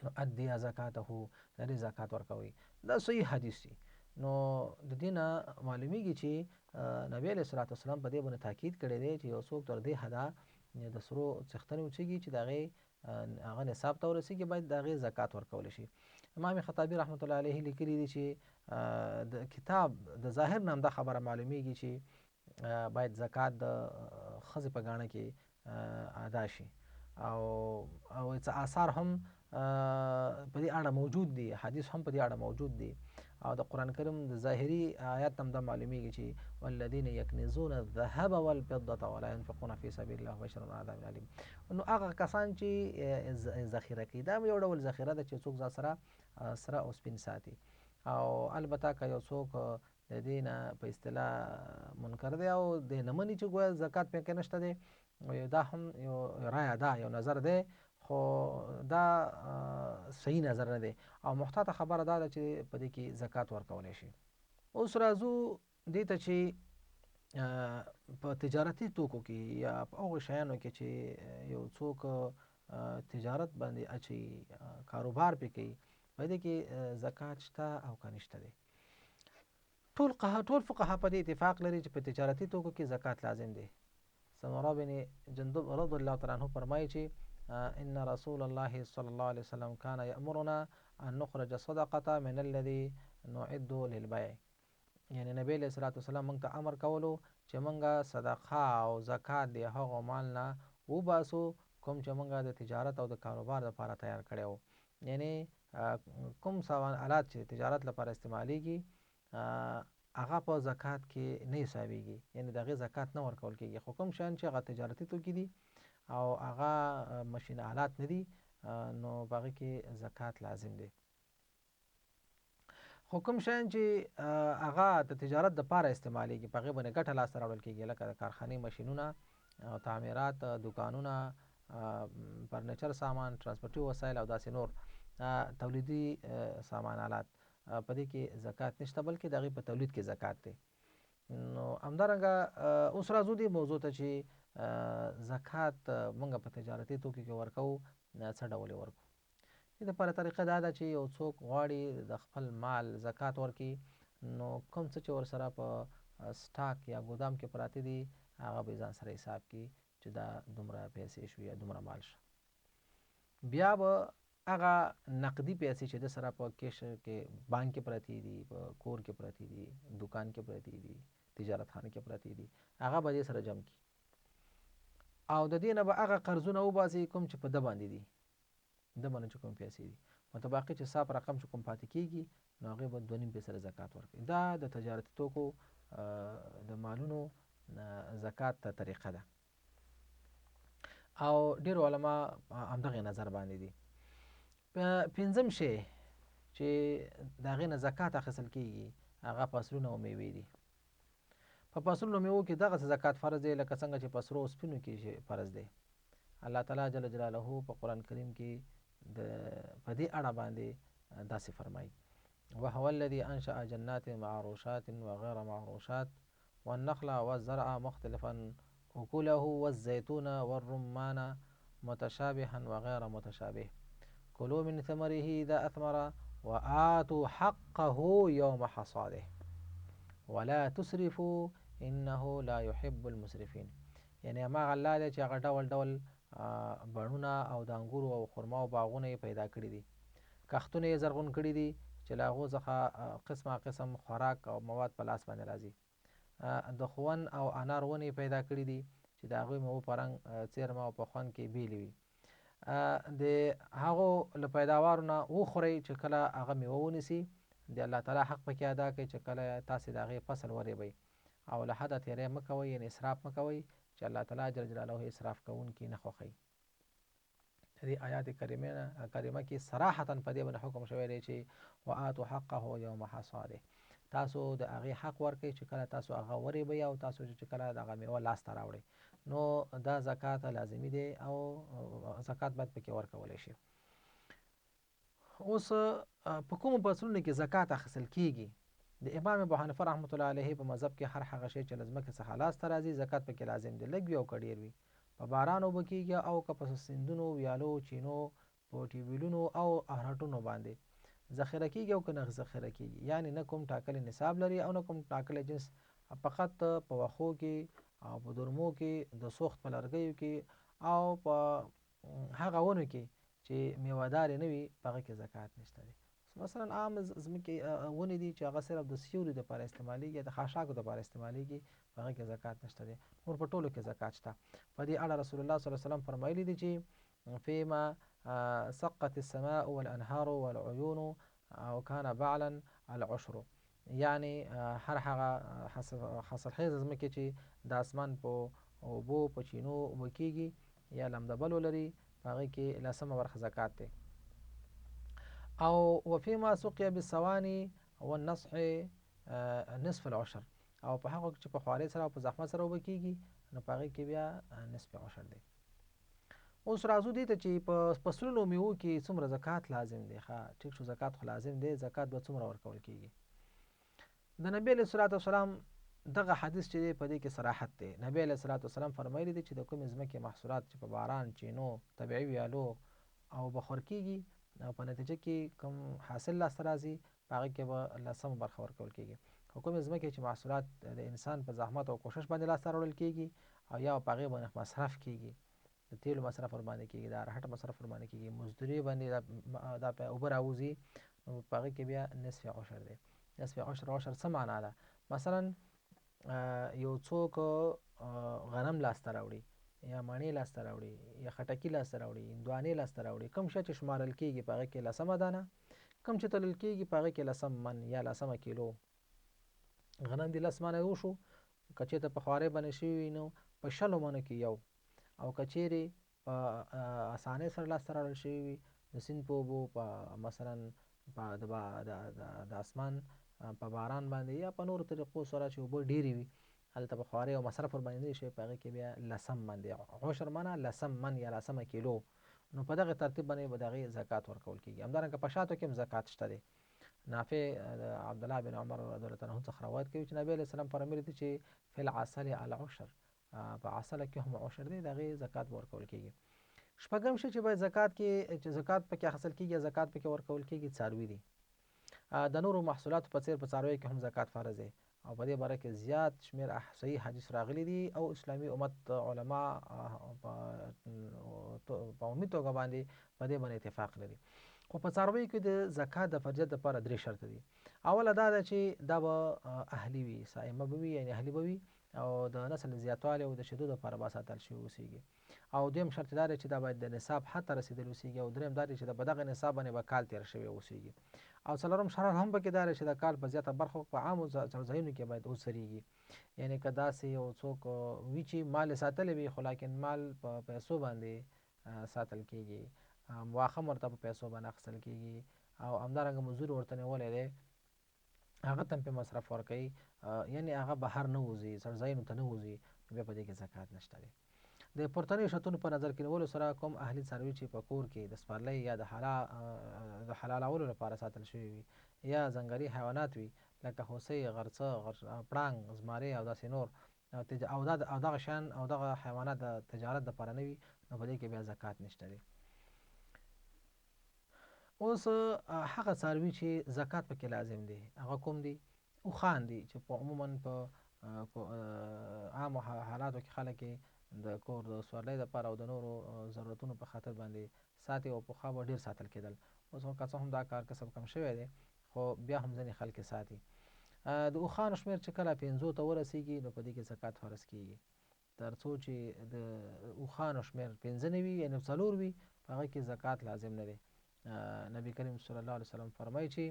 نو ادیا زکاته، د دې زکات ورکوئ. دا صحیح حدیث دی. نو د دې نه معلومیږي چې نبی علیه الصلاة والسلام په دې باندې تاکید کړی دی چې یو څوک تر دې حده د سرو څښتنې اوسېږي چې د هغې هغه نصاب ته ورسېږي، باید د هغې زکات ورکولی شي. امام خطابي رحمت الله علیه لیکلي دي چې د کتاب د ظاهر نه هم دا خبره معلومیږي چې باید زکات د ښځې په ګاڼه کې ادا شي. او څه آثار هم په دې اړه موجود دي، حدیث هم په دې اړه موجود دي. او د قرآن کریم د ظاهري آیات هم دا معلومیږي چې والذین یکنزون الذهب والفضة ولا ينفقون فی سبیل الله وبشرهم بعذاب الیم. نو هغه کسان چې ذخیره کوي، دا یو ډول ذخیره ده چې څوک ځان سره سره او سپین ساتي. او البته که یو څوک د دې نه په اصطلاح منکر دی او د نه مني چې ګویا زکات پکې نشته دی، دا هم یو رایه ده، یو نظر دی، خو دا صحیح نظر نه دی. او محتاطه خبره دا ده چې په دې کې زکات ورکولی شي. اوس راځو دې ته چې په تجارتي توکو کې یا په هغو شیانو کې چې یو څوک تجارت باندې اچي، کاروبار پې کوي، په دې کې زکات شته او که نشته دی. ټول فقها په دې اتفاق لري چې په تجارتي توکو کې زکات لازم دی. سمره بن جندب رضی الله تعالی عنه فرمایي چې ان رسول الله صلی الله علیه وسلم كان یأمرنا ان نخرج صدقه من الذي نعد للبيع. یعنی نبی علیہ الصلوۃ والسلام موږ ته امر کولو چې موږ صدقه او زکات دی هغه مال نه وباسو کوم چې موږ د تجارت او د کاروبار لپاره تیار کړی وو. یعنی کوم سامان آلات چې تجارت لپاره استعمالیږي هغه په زکات کې نه حسابېږي، یعنی د هغې زکات نه ورکول کېږي. خو کوم شیان چې هغه تجارتي توکي دي او هغه مشین آلات نه دي نو په هغې کې زکات لازم دی. خو کوم شیان چې هغه د تجارت دپاره استعمالیږي په هغې باندې ګټه لاسته راوړل کېږي، لکه د کارخانې ماشینونه، تعمیرات، دکانونه، فرنیچر سامان، ترانسپورټي وسایل او داسې نور تولیدي سامان آلات، په دې کې زکات نشته بلکې د هغې په تولید کې زکات دی. نو همدارنګه اوس راځو دې موضوع ته چې زکات موږ په تجارتي توکو کې ورکوو، څه ډول یې ورکو. دې دپاره طریقه دا ده چې یو څوک غواړي د خپل مال زکات ورکړي، نو کوم څه چې ورسره په سټاک یا ګودام کې پراته دي هغه به ځان سره حساب کړي چې دا دومره پیسې شو یا دومره مال شو. بیا به هغه نقدي پیسې چې د سره په کیش کې بانک کې پرتې دي، په کور کې پرتې دي، دکان کې پرتې دي، تجارت خانه کې پرتې دي، هغه به دې سره جمع کړي او د دې نه به هغه قرضونه وباسي کوم چې په ده باندې دي، د باندې چې کوم پیسې دي، متباقي چې صاف رقم چې کوم پاتې کېږي نو هغې به 2.5% زکات ورکړي. دا د تجارتي توکو د مالونو زکات ته طریقه ده او ډېر علما همدغې نظر باندې دي. پنځم شی چې د هغې نه زکات اخیستل کېږي هغه فصلونه او میوې دي. په فصلونو میوو کې دغسې زکات فرض دی لکه څنګه چې په سرو او سپینو کې فرض دی. الله تعالی جل جلاله په قرآن کریم کې په دې اړه باندې داسې فرمایي: وهو الذي انشأ جنات معروشات وغير معروشات والنخل والزرع مختلفا أكله والزيتون والرمان متشابها وغير متشابه كلوا من ثمره إذا أثمر وآتوا حقه يوم حصاده ولا تسرفوا إنه لا يحب المسرفين. یعنی هماغه الله دی چې هغه ډول ډول بڼونه او د انګورو او خرما او باغونه یې پیدا کړي دي، کښتونه یې زرغون کړي دي چې له هغو څخه قسمه قسم خوراک او مواد په لاس باندې راځي. د خوون او انار ونې پیدا کړي دي چې د هغوی میوو په رنګ څیرمه او په خوند کې بیلې وي. د هغو له پیداوارو نه وخورئ چې کله هغه میوه ونیسي، د الله تعالی حق پکې ادا کړئ چې کله تاسې د هغې فصل وریبئ او له حده تیری مه کوئ، یعنې اسراف مه کوئ چې الله تعالی جل جلاله اسراف کوونکي نه خوښوي. د دې آیات کریمه کې صراحتا په دې باندې حکم شوی دی چې وآتوا حقه یوم حصاده، تاسو د هغې حق ورکړئ چې کله تاسو هغه وریبئ او تاسو چې کله د هغه میوه لاسته راوړئ، نو دا زکات لازمي دی او زکات باید پکې ورکولی شي. اوس په کومو فصلونو کې زکات اخیستل کېږي؟ د امام ابو حنیفه رحمت الله علیه په مذهب کې هر هغه شی چې له ځمکې څخه لاسته راځي زکات پکې لازم دی، لږ وي او که ډېر وي، په باران اوبه کېږي او که په سیندونو، ویالو، چینو، په ټیوبویلونو او اهرټونو باندې ذخیره کېږي او که نه ذخیره کېږي، یعنې نه کوم ټاکلی نصاب لري او نه کوم ټاکلی جنس، فقط په وښو کې او په درمو کې، د سوخت په لرګیو کې او په هغه ونو کې چې میوهدارې نه وي په هغه کې زکات نشته دی. مثلا عام ځمکې ونې دي چې هغه صرف د سیوري دپاره استعمالیږي، د خاشاکو دپاره استعمالیږي، په هغه کې زکات نشته دی. نور په ټولو کې زکات شته. په دې اړه رسول الله صلی الله علیه وسلم فرمایلی دي چې فیما سقت السماء والانهار والعیون او کان بعلا العشر، یعنی هر هغه حاصلخیزه ځمکې چې د اسمان په اوبو په چینو اوبه کېږي یا لمدبل ولري په هغې کې لسمه برخه زکات دی. او وفيما سقي بالصواني والنصح نصف العشر، او په هغه چې په خوارۍ سره او په زحمت سره اوبه کېږي نو په هغې کې بیا نصف عشر دی. اوس راځو دې ته چې په فصلونو میوو کې څومره زکات لازم دی. ښه ټیک شو، زکات خو لازم دی، زکات به څومره ورکول کېږي؟ د نبي علیه الصلاة والسلام دغه حدیث چې دی په دې کې صراحت دی. نبی علیه الصلاة والسلام فرمایلی دی چې د کومې ځمکې محصولات چې په باران، چینو، طبیعي ویالو او بخور کېږي او په نتیجه کې کوم حاصل لاسته راځي په هغې کې به 10مه برخه ورکول کېږي. خو کومې ځمکې چې محصولات د انسان په زحمت او کوښښ باندې لاسته راوړل کېږي او یا په هغې باندې مصرف کېږي، د تیلو مصرف ورباندې کېږي، د ارهټ مصرف ورباندې کېږي، مزدوري باندې دا اوبه راوځي، نو په هغې کې بیا نصف عشر دی. نصف عشر څه معنا ده؟ مثلا یو څوک غنم لاسته راوړي یا مڼې لاسته راوړي یا خټکي لاسته راوړي، هندوانې لاسته راوړي، کوم شی چې شمارل کېږي په هغې کې 10مه دانه، کوم چې تلل کېږي په هغې کې 10 من یا 10مه کیلو غنم دې 10 منه وشو. که چېرته په خوارۍ باندې شوي وي نو په 100 منو کې یو، او که چیرې په اسانۍ سره لاسته راوړل شوي وي د سیند په اوبو، په مثلا د اسمان په باران باندې یا په نورو طریقو سره چې اوبه ډېرې وي، هلته په خوارۍ او مصرف ورباندې نه شي، په هغې کې بیا 10 من دی. عشر منه 10 من یا 10مه کیلو. نو په دغه ترتیب باندې به د هغې زکات ورکول کېږي. همدارنګه په شاتو کې هم زکات شته دی. نافع د عبدالله بن عمر رضی الله عنه څخه روایت کوي چې نبی علیه السلام فرمایلي دي چې فی العسل العشر، په عسله کې هم عشر دی، د هغې زکات به ورکول کېږي. شپږم شی چې باید زکات پکې اخیستل کېږي یا زکات پکې ورکول کېږي څاروي دي. د نورو محصولاتو په څېر په څارویو کې هم زکات فرض دی او په دې باره کې زیات شمېر صحیح حدیث راغلي دي او اسلامي امت علما په عمومي توګه باندې په دې باندې اتفاق لري. خو په څارویو کې د زکات د فرضیت لپاره 3 شرط دي. اوله دا ده چې دا به اهلي وي، صائمه به وي یعنې اهلي به وي او د نسل زیاتوالي او د شیدو دپاره به ساتل شوي اوسېږي. او دویم شرط دا دی چې دا باید د نصاب حد ته رسېدلي اوسېږي. او درېیم دا دی چې په دغه نصاب باندې به کال تېر شوی اوسېږي. او څلورم شرط هم پکې دا دی چې د کال په زیاته برخه په عامو ځایونو کې باید اوسریږي. یعنې که داسې یو څوک وي چې مال یې ساتلی وي خو لاکن مال په پیسو باندې ساتل کېږي، واښه هم ورته په پیسو باندې اخیستل کېږي او همدارنګه مزدور ورته نیولی دی، هغه ته هم پرې مصرف ورکوي، یعنې هغه بهر نه وځي، څړځایونو ته نه وځي، نو بیا په دې کې زکات نشته دی. د پورتنیو شرطونو په نظر کې نیولو سره کوم اهلي څاروي چې په کور کې د سپرلۍ یا د حلالولو لپاره ساتل شوي وي یا ځنګلي حیوانات وي لکه هوسۍ، غرڅه، پړانګ، زمری او داسې نور او دغه شیان او دغه حیوانات د تجارت دپاره نه وي، نو په دې کې بیا زکات نشته دی. اوس هغه څاروي چې زکات پکې لازم دی هغه کوم دي؟ اوښان دي چې په عموما په عامو حالاتو کې خلک د کور د سورلۍ دپاره او د نورو ضرورتونو په خاطر باندې ساتي او پخوا به ډېر ساتل کېدل. اوس که څه هم دا کار کسب کم شوی دی خو بیا هم ځینې خلک ساتي. د اوښانو شمېر چې کله 5 ته ورسېږي نو په دې کې زکات فرض کېږي. تر څو چې د اوښانو شمېر 5 نه وي یعنې 4 وي په هغه کې زکات لازم نه دی. نبی کریم صلی الله علیه وسلم فرمایي چې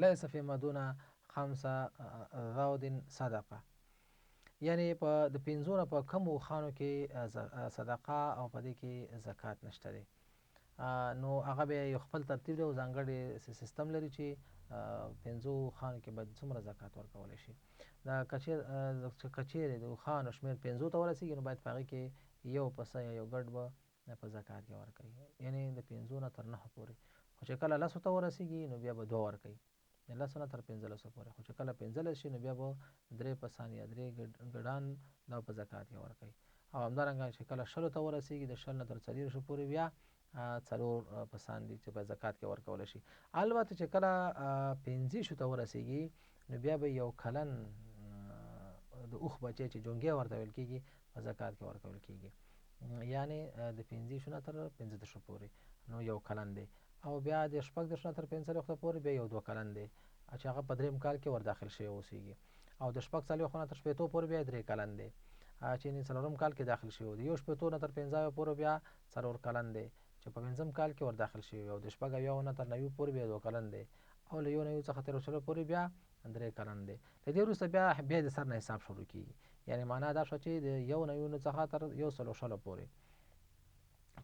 لیس فیما دون 5 ذود صدقه، یعنی په د 5 نه په کمو اوښانو کې صدقه او په دې کې زکات نشته دی. نو هغه بیا یو خپل ترتیب دی او ځانګړی سیستم لري چې 5 اوښانو کې باید څومره زکات ورکولی شي. که چیرې د اوښانو شمېر 5 ته ورسېږي نو باید په هغې کې یو پسه یا یو ګډ به په زکات کې ورکوي، یعنې د 5 نه تر 9 پورې. خو چې کله 10 ته ورسېږي نو بیا به 2 ورکوي، 10 نه تر 15 پورې. خو چې کله 15 شي نو بیا به 3 پسان یا 3 ګډان دا په زکات کې ورکوي. او همدارنګه چې کله 20 ته ورسېږي د 20 نه تر 40 پورې بیا 4 پسان دي چې په زکات کې ورکولی شي. البته چې کله 15 ته ورسېږي نو بیا به یو کلن د اوښ بچی چې جونګی ورته ویل کېږي په زکات کې ورکول کېږي، یعنې د 15 نه تر 15 پورې نو یو کلن دی. او بیا د 14 نه تر 45 پورې بیا یو 2 کلن دی چې هغه په 3 کال کې ور داخل شوی اوسېږي. او د 40 نه تر 50 پورې بیا 3 کلن دی چې 4 کال کې داخل شوی دی. 40 نه تر 50 پورې بیا 4 کلن دی چې په 5 کال کې ور داخل شوی. او د 40 نه تر 90 پورې بیا 2 کلن دی. او له 90 څخه تر 40 پورې بیا 3 کلن دی. د دې وروسته بیا د سر نه حساب شروع کېږي، یعنې معنا دا شوه چې د 90 څخه تر 100 پورې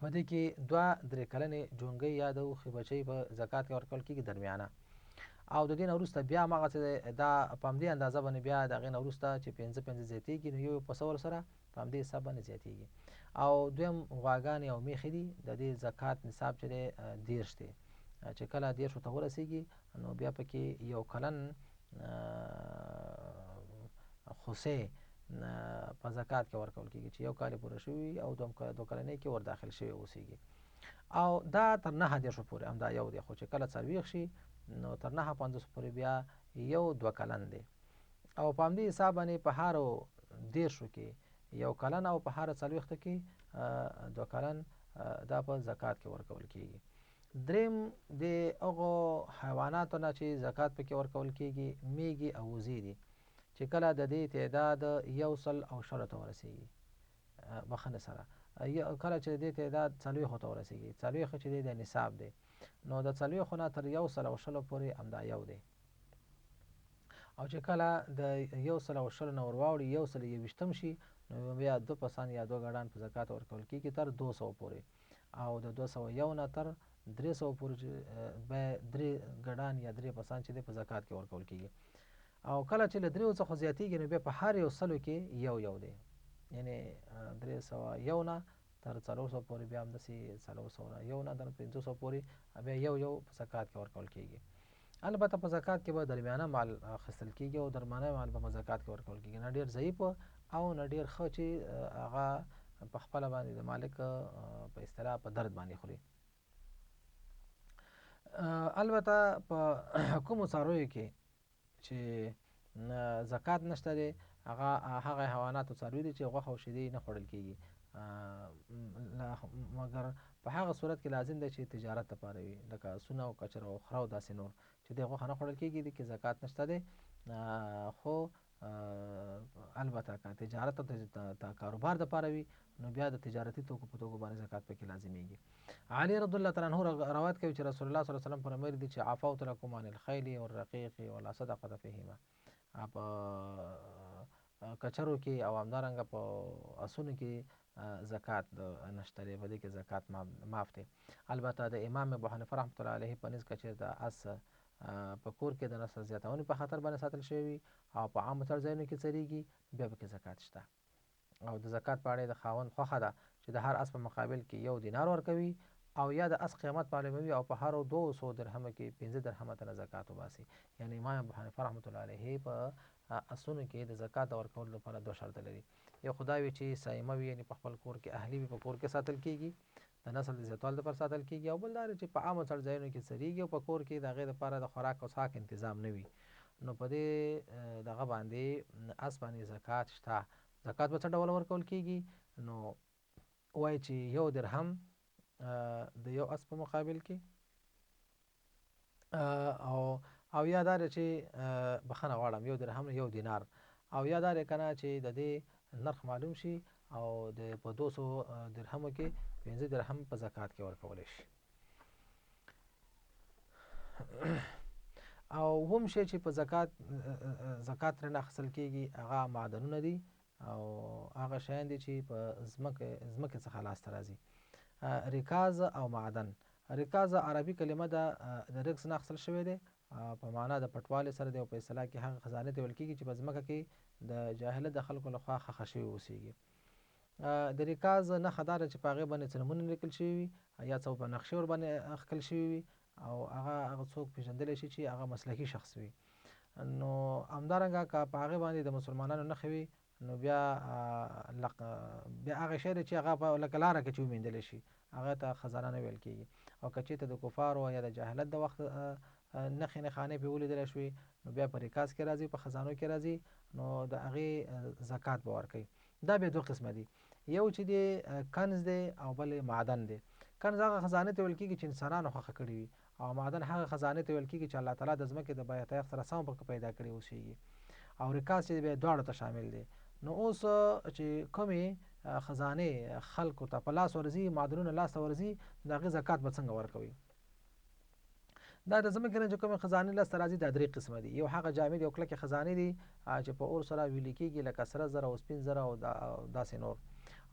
په دې کې 2-3 کلنې جونګۍ یا د اوښې بچۍ په زکات کې ورکول کېږي درمیانه. او د دې نه وروسته بیا هماغسې دا په همدې اندازه باندې بیا د هغې نه وروسته چې 5 زیاتېږي نو یو پسه ورسره په همدې حساب باندې زیاتېږي. او دویم غواګانې او میښې دي، د دې زکات نصاب چې دی 30 دی. چې کله 30 ته ورسېږي نو بیا پکې یو کلن خوسې په زکات کې ورکول کېږي چې 1 کال پوره شوي او 2 کلنۍ کې ور داخل شوی اوسېږي. او دا تر 9 پورې همدا یو دی، خو چې کله 40 شي نو تر 9 پورې بیا یو 2 کلن دی. او په همدې حساب باندې په هارو 10 کې 1 کلن او په هارو 40 کې 2 کلن دا په زکات کې ورکول کېږي. دریم د هغو حیواناتو نه چې زکات پکې ورکول کېږي میږي او وزې دي چې کله د دې تعداد 100 ته ورسېږي بخښنې سره کله چې د دې تعداد 40 ته ورسېږي 40 چې دی د نصاب دی نو د 40 نه تر 100 پورې همدا یو دی. او چې کله د 100 نه ورواوړي 121 شي نو بیا 2% یا 2 ګډان په زکات ورکول کېږي تر 200 پورې. او د 201 نه تر 300 پورې به 3 ګډان یا 3% چې دی په زکات کې ورکول کېږي. او کله چې له 300 څخه زیاتېږي نو بیا په هر یو سلو کې یو دی، یعنی 301 نه تر 400 پورې بیا همداسې 401 نه تر 500 پورې بیا یو په زکات کې ورکول کېږي. البته په زکات کې به درمیانه مال اخیستل کېږي او درمیانه مال به په زکات کې ورکول کېږي، نه ډېر ضعیف او نه ډېر ښه چې هغه په خپله باندې د مالک په اصطلاح په درد باندې خوري. البته په کومو څارویو کې چې زکات نشته دی هغه حیواناتو څاروي دي چې غوښه او شیدې نه خوړل کېږي، مګر په هغه صورت کې لازم دی چې تجارت لپاره وي، لکه اسونه او کچره او خره او داسې نور چې د غوښه نه خوړل کېږي دي کې زکات نشته دی. خو البته که تجارت او کاروبار دپاره وي نو بیا د تجارتي توکو په توګه باندې زکات پکې لازمیږي. علي رضی الله تعالی عنه روایت کوي چې رسول الله صلی الله علیه وسلم فرمایلي دي چې عفوت لکم عن الخیل والرقیق ولا صدقه فیهما. په کچرو کې او همدارنګه په اسونو کې زکات نشته دی، په دې کې زکات معاف دی. البته د امام ابو حنیفه رحمة الله علیه په نزد چې د اس په کور کې د نسل زیاتونې په خطر باندې ساتل شوی وي او په عامو ځایونو کې څریږي بیا پکې زکات شته. او د زکات په اړه د خاوند خوښه ده چې د هر اس په مقابل کې 1 دینار ورکوي او یا د اس قیمت معلوموي او په هر 200 درهمه کې 15 درهمه ته زکات وباسي. یعنی امام ابو حنیفه رحمة الله علیه په اسونو کې د زکات ورکولو لپاره 2 شرط لري. یو خدای وي چې صایمه وي، یعنی په خپل کور کې اهلي وي، په کور کې ساتل کېږي د نسل د زیاتوالي لپاره ساتل کېږي، او بل دا چې په عامو ځایونو کې څریږي او په کور کې د هغې لپاره د خوراک او څښاک تنظیم نه وي نو په دې دغه باندې اس باندې زکات شته. زکات په څه ډول ورکول کېږي نو وایي چې 1 درهم د یو اس په مقابل کې او یا دا چې بخښنه غواړم 1 درهم 1 دینار او یا دا که نه چې د دې نرخ معلوم شي او د په 200 درهمو کې 15 درهم په زکات کې ورکولی شي. او هم شی چې په زکات ترې اخیستل کېږي هغه معدنونه دي او هغه شیان دي چې په ځمکې څخه لاسته راځي. رکاز او معدن. رکاز عربي کلمه ده، د رکز نه اخیستل شوی دی په معنا د پټوالي سره دی او په اصطلاح کې هغه خزانې ته ویل کېږي چې په ځمکه کې د جاهلیت د خلکو لخوا ښخ شوي اوسېږي. د رکاز نښه دا ده چې په هغې باندې څه نومونه لیکل شوي وي یا څه په نقشې ورباندې اخښکل شوي وي او هغه څوک پېژندلی شي چې هغه مسلکي شخص وي. نو همدارنګه که په هغې باندې د مسلمانانو نښې وي نو بیا هغه شی دی چې هغه په لکه لاره کې چې وموندلی شي هغه ته خزانه نه ویل کېږي. او که چېرته د کفارو یا د جاهلیت د وخت نښې نښانې پرې ولیدلی شوي نو بیا په رکاز کې راځي، په خزانو کې راځي، نو د هغې زکات به ورکوي. دا بیا 2 قسمه دي، یو چې دی کنز دی او بل معدن دی. کنز هغه خزانې ته ویل کېږي چې انسانانو ښخ کړي وي او معدن هغه خزانې ته ویل کېږي چې الله تعالی د ځمکې د بیاتایق سره سم پکې پیدا کړي اوسېږي. او رکاز چې بیا دواړو ته شامل دی. نو اوس چې کومې خزانې خلکو ته په لاس ورځي، معدنونه لاس ته ورځي، د هغې زکات به څنګه ورکوي؟ دا د ځمکې نه چې کومې خزانې لاسته راځي دا 3 قسمه دي. یو هغه جامد او کلکې خزانې دي چې په اور سره ویلې کېږي لکه سره زر او سپین زر او داسې نور،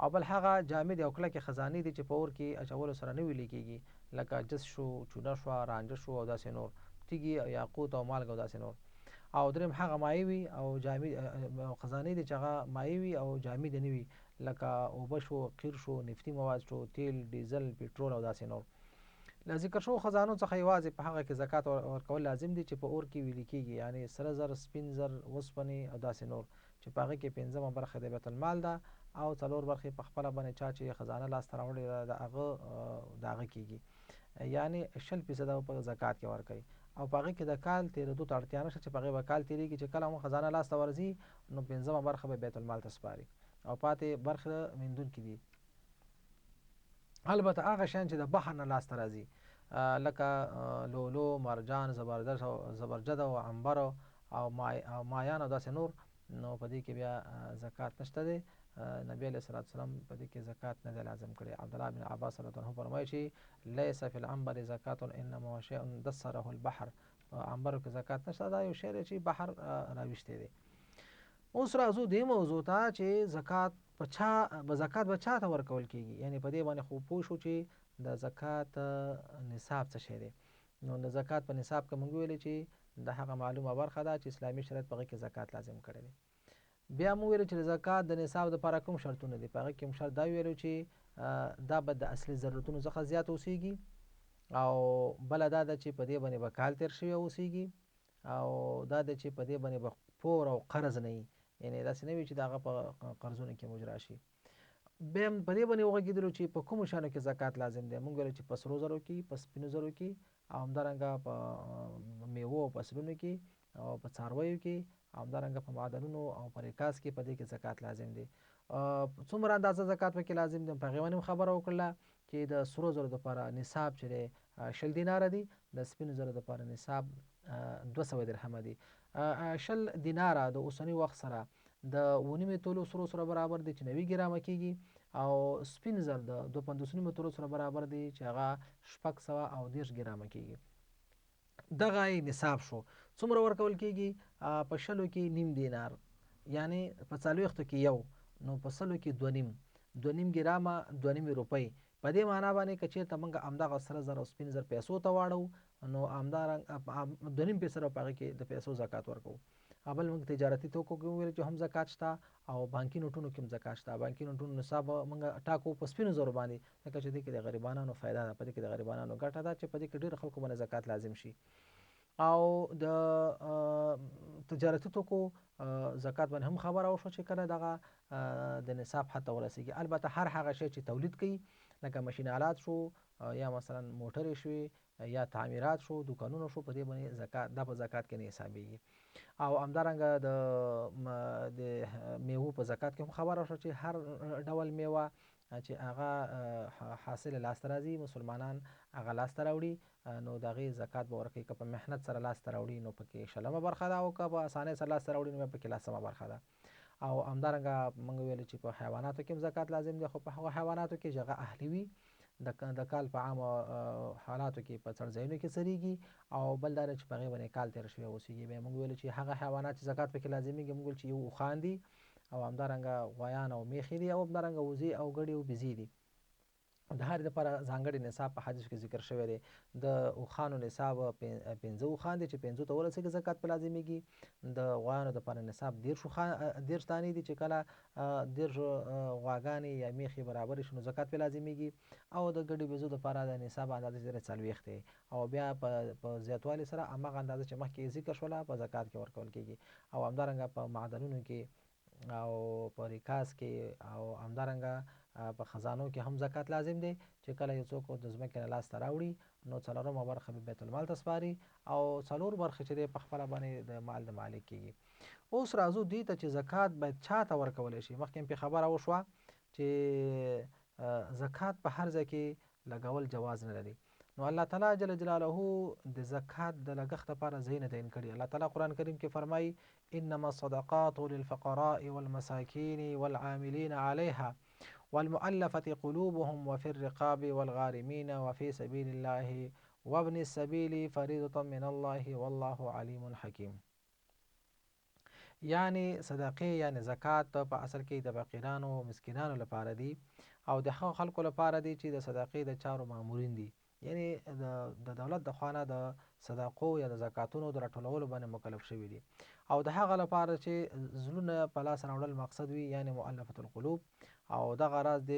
او بل هغه جامد او کلکې خزانې دي چې په اور کې اچولو سره نه ویلې کېږي لکه جس شو، چونه شوه، رانجه شو او داسې نور، تیږې او یاقوت او مالګه او داسې نور. او دریم هغه مایع وي او جامد خزانې دي چې هغه مایع وي او جامد نه وي لکه اوبه شو، قیر شو، نفتي مواد شو، تیل، ډیزل، پټرول او داسې نور. له ذکر شوو خزانو څخه یوازې په هغه کې زکات ورکول لازم دي چې په اور کې ویلې کېږي، یعنې سره زر، سپین زر، اوسپنې او داسې نور، چې په هغه کې پنځمه برخه د بیت المال ده او 4 برخې په خپله باندې چا چې خزانه لاسته راوړې ده د هغه کېږي، یعنې 20% په زکات کې ورکوي او په هغې کې د کال تېرېدو ته اړتیا نشته چې په هغې به کال تېرېږي، چې کله هم خزانه لاسته ورځي نو 5مه برخه به بیت المال ته سپاري او پاتې برخې میندونکي دي. البته هغه شیان چې د بحر نه لاسته راځي لکه لولو، مرجان، زبرجد او عنبر او مایان او داسې نور، نو په دې کې بیا زکات نشته دی. نبی علیه الصلاة والسلام په دې کې زکات نه دی لازم کړی. عبدالله بن عباس رضی الله عنه فرمایي چې لیس فی العنبر زکات انما هو شیء دسره البحر، په عنبرو کې زکات نشته، دا یو شی دی چې بحر راویشتی دی. اوس راځو دې موضوع ته چې زکات به چا ته ورکول کېږي، یعنې په دې باندې خو پوه شو چې د زکات نصاب څه شی دی. نو د زکات په نصاب کې موږ ویلې چې د هغه معلومه برخه ده چې اسلامي شریعت په هغې کې زکات لازم کړی دی. بیا موږ ویلو چې د زکات د نصاب دپاره کوم شرطونه دي، په هغې کې هم شرط دا ویلو چې دا به د اصلي ضرورتونو څخه زیات اوسیږي، او بله دا ده چې په دې باندې به کال تېر شوی اوسیږي، او دا ده چې په دې باندې به پور او قرض نه وي، یعنې داسې نه وي چې د هغه په قرضونو کې مجرا شي. بیا هم په دې باندې وغږېدلو چې په کومو شیانو کې زکات لازم دی. موږ ویلو چې په سرو زرو کې، په سپینو زرو کې، او همدارنګه په میوو او فصلونو کې او په څارویو کې، او همدارنګه په معدنونو او په ریکاز کې په دې کې زکات لازم دی. څومره اندازه زکات پکې لازم دی په هغې باندې هم خبره وکړله چې د سرو زرو دپاره نصاب چې دی 20 دیناره دی، د سپینو زرو دپاره نصاب 200 درهمه دی. 20 دیناره د اوسني وخت سره د 9 تولو سرو سره برابر دی چې 90 ګرامه کېږي، او سپین زر د 250 تولو سره برابر دی چې هغه 630 ګرامه کېږي. دغه نصاب شو. څومره ورکول کېږي؟ په 100 کې نیم دینار، یعنې په 40 کې یو، نو په 100 کې 2.5 ګرامه 2.5 روپۍ. په دې معنا باندې که چېرته موږ همدغه سره زر او سپین زر پیسو ته واړو نو همدارنګه 2.5% په هغې کې د پیسو زکات ورکوو. بل موږ تجارتي توکو کې وویل چې هم زکات شته، او بانکي نوټونو کې هم زکات شته. بانکي نوټونو نصاب موږ ټاکو په سپینو زرو باندې، ځکه چې دې کې د غریبانو فایده ده، په دې کې د غریبانو ګټه ده چې په دې کې ډېرو خلکو باندې زکات لازم شي. او د تجارتي توکو زکات باندې هم خبره وشوه چې کله دغه د نصاب حد ته ورسېږي. البته هر هغه شی چې تولید کوي لکه ماشین آلات شو، یا مثلا موټرې شوې، یا تعمیرات شو، دوکانونه شو، په دې باندې زکات دا په زکات کې نه حسابېږي. او همدارنګه د میوو په زکات کې هم خبره وشوه چې هر ډول میوه چې هغه حاصل لاسته راځي، مسلمانان هغه لاسته راوړي، نو د هغې زکات به ورکوي. که په محنت سره لاسته راوړي نو پکې 20مه برخه ده، او که په اسانۍ سره لاسته راوړي نو بیا پکې 10مه برخه ده. او همدارنګه موږ ویلو چې په حیواناتو کې هم زکات لازم دی، خو په هغو حیواناتو کې چې هغه اهلي وي، د کال په عامو حالاتو کې په څړځایونو کې څریږي، او بل دا چې په هغې باندې کال تېر شوی اوسېږي. بیا موږ ویلو چې هغه حیوانات چې زکات پکې لازمیږي، موږ ویل چې یو اوښان دي، او همدارنګه غویان او میښې دي، او همدارنګه وزې او ګړې او بیزې دي. د هر دپاره ځانګړی نصاب په حدیثو کې ذکر شوی دی. د اوښانو نصاب 15 اوښان دي چې 5 ته ورسېږي زکات په لازمیږي. د غویانو دپاره نصاب 30 دانې دي چې کله 30 غواګانې یا میښې برابرې شي نو زکات په لازمیږي. او د ګډې بیزو دپاره د نصاب اندازه چې دی 40 دی، او بیا په زیاتوالي سره هماغه اندازه چې مخکې ذکر شوله په زکات کې ورکول کېږي. او همدارنګه په معدنونو کې او په ریکاز کې او همدارنګه په خزانو کې هم زکات لازم دی، چې کله یو څوک د ځمکې نه لاسته راوړي نو 4مه برخه به بیت المال ته سپاري، او 4 برخې چې دی په خپله باندې د مال د مالک کېږي. اوس راځو دې ته چې زکات باید چا ته ورکولی شي. مخکې هم پرې خبره وشوه چې زکات په هر ځای کې لګول جواز نه لري. نو الله تعالی جل جلاله د زکات د لګښت لپاره ځایونه تعین کړي. الله تعالی قرآن کریم کې فرمایي انما الصدقات للفقراء والمساکین والعاملین علیها والمؤلفة قلوبهم وفي الرقاب والغارمين وفي سبيل الله وابن السبيل فريضة من الله والله عليم حکیم. یعنی صدقې یعنی زکات په اصل کې د فقیرانو او مسکینانو لپاره دي، او د هغو خلکو لپاره دي چې د صدقې د چارو مامورین دي، یعنی د دولت د خوا نه د صدقو یا د زکاتونو د راټولولو باندې مکلف شوي دي. او د هغه لپاره چې زړونه په لاس راوړل مقصد وي، یعنی مؤلفة القلوب، او دغه راز د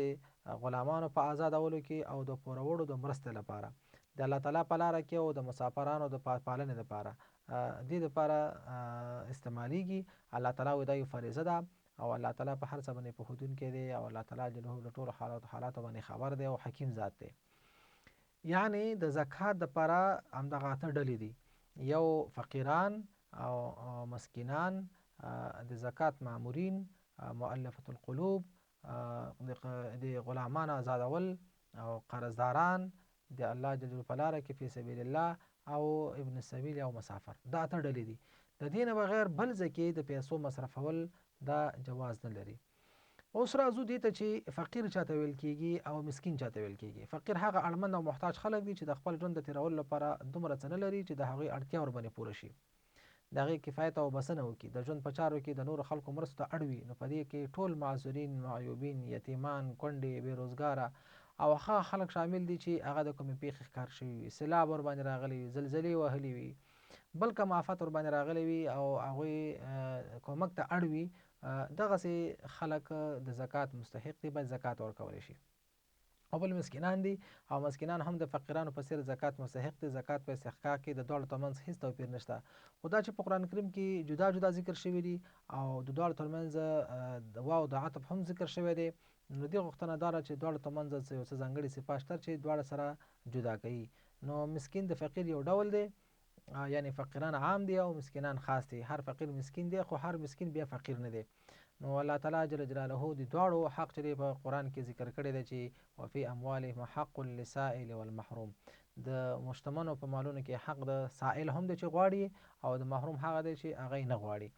غلامانو په آزادولو کې او د پورولو د مرستې لپاره. د الله تعالی په لاره کې او د مسافرانو د پالنې دپاره دې دپاره استعمالیږي. الله تعالی وایي دا یو فریضه ده او الله تعالی په هر څه باندې پوهېدونکی دی او الله تعالی جل له ټولو حالاتو باندې خبر دی او حکیم ذات دی. یعنی د زکات دپاره همدغه اته ډلې دي. یو فقیران او مسکینان، د زکات مامورین، مؤلفة القلوب، د غلامان آزادول او قرضداران، د الله جل جلاله په لاره کې فی سبیل الله او ابن السبیل او مسافر. دا اته ډلې دي. د دې نه بغیر بل ځای کې د پیسو مصرفول دا جواز نه لري. اوس راځو دې ته چې فقیر چاته ویل کېږي او مسکین چاته ویل کېږي. فقیر هغه اړمند او محتاج خلک دي چې د خپل ژوند د تېرولو لپاره دومره څه نه لري چې د هغوی اړتیا ورباندې پوره شي، د هغې کفایت او بسنه وکړي، د ژوند په چارو کې د نورو خلکو مرستو ته اړ وي. نو په دې کې ټول معذورین، معیوبین، یتیمان، کونډې، بېروزګاره او هغه خلک شامل دي چې هغه د کومې پیښې ښکار شوي وي، سیلاب ورباندې راغلی وي، زلزلې وهلي وي، بل کوم آفت ورباندې راغلی وي او هغوی کومک ته اړ وي، دغسې خلک د زکات مستحق دي، باید زکات ورکولی شي. او بل مسکینان دي او مسکینان هم د فقیرانو په څیر زکات مستحق دي. زکات په استحقاق کې د دواړو ترمنځ هیڅ توپیر نشته. خو دا چې په قرآن کریم کې جدا جدا ذکر شوي دي او د دواړو ترمنځ د واو د عطف هم ذکر شوی دی، نو دې غوښتنه دا ده چې دواړو ترمنځ یو څه ځانګړي صفات شته چې دواړه سره جدا کوي. نو مسکین د فقیر یو ډول دی، یعنی فقیران عام دي او مسکینان خاص دي. هر فقیر مسکین دی خو هر مسکین بیا فقیر نه دی. نو الله تعالی جل جلاله د دواړو حق چې په قرآن کې ذکر کړی دی چې وفي اموالهم حق للسائل والمحروم، د مشتمنو په مالونو کې حق د سائل هم دی چې غواړي او د محروم هغه دی چې هغه نه غواړي.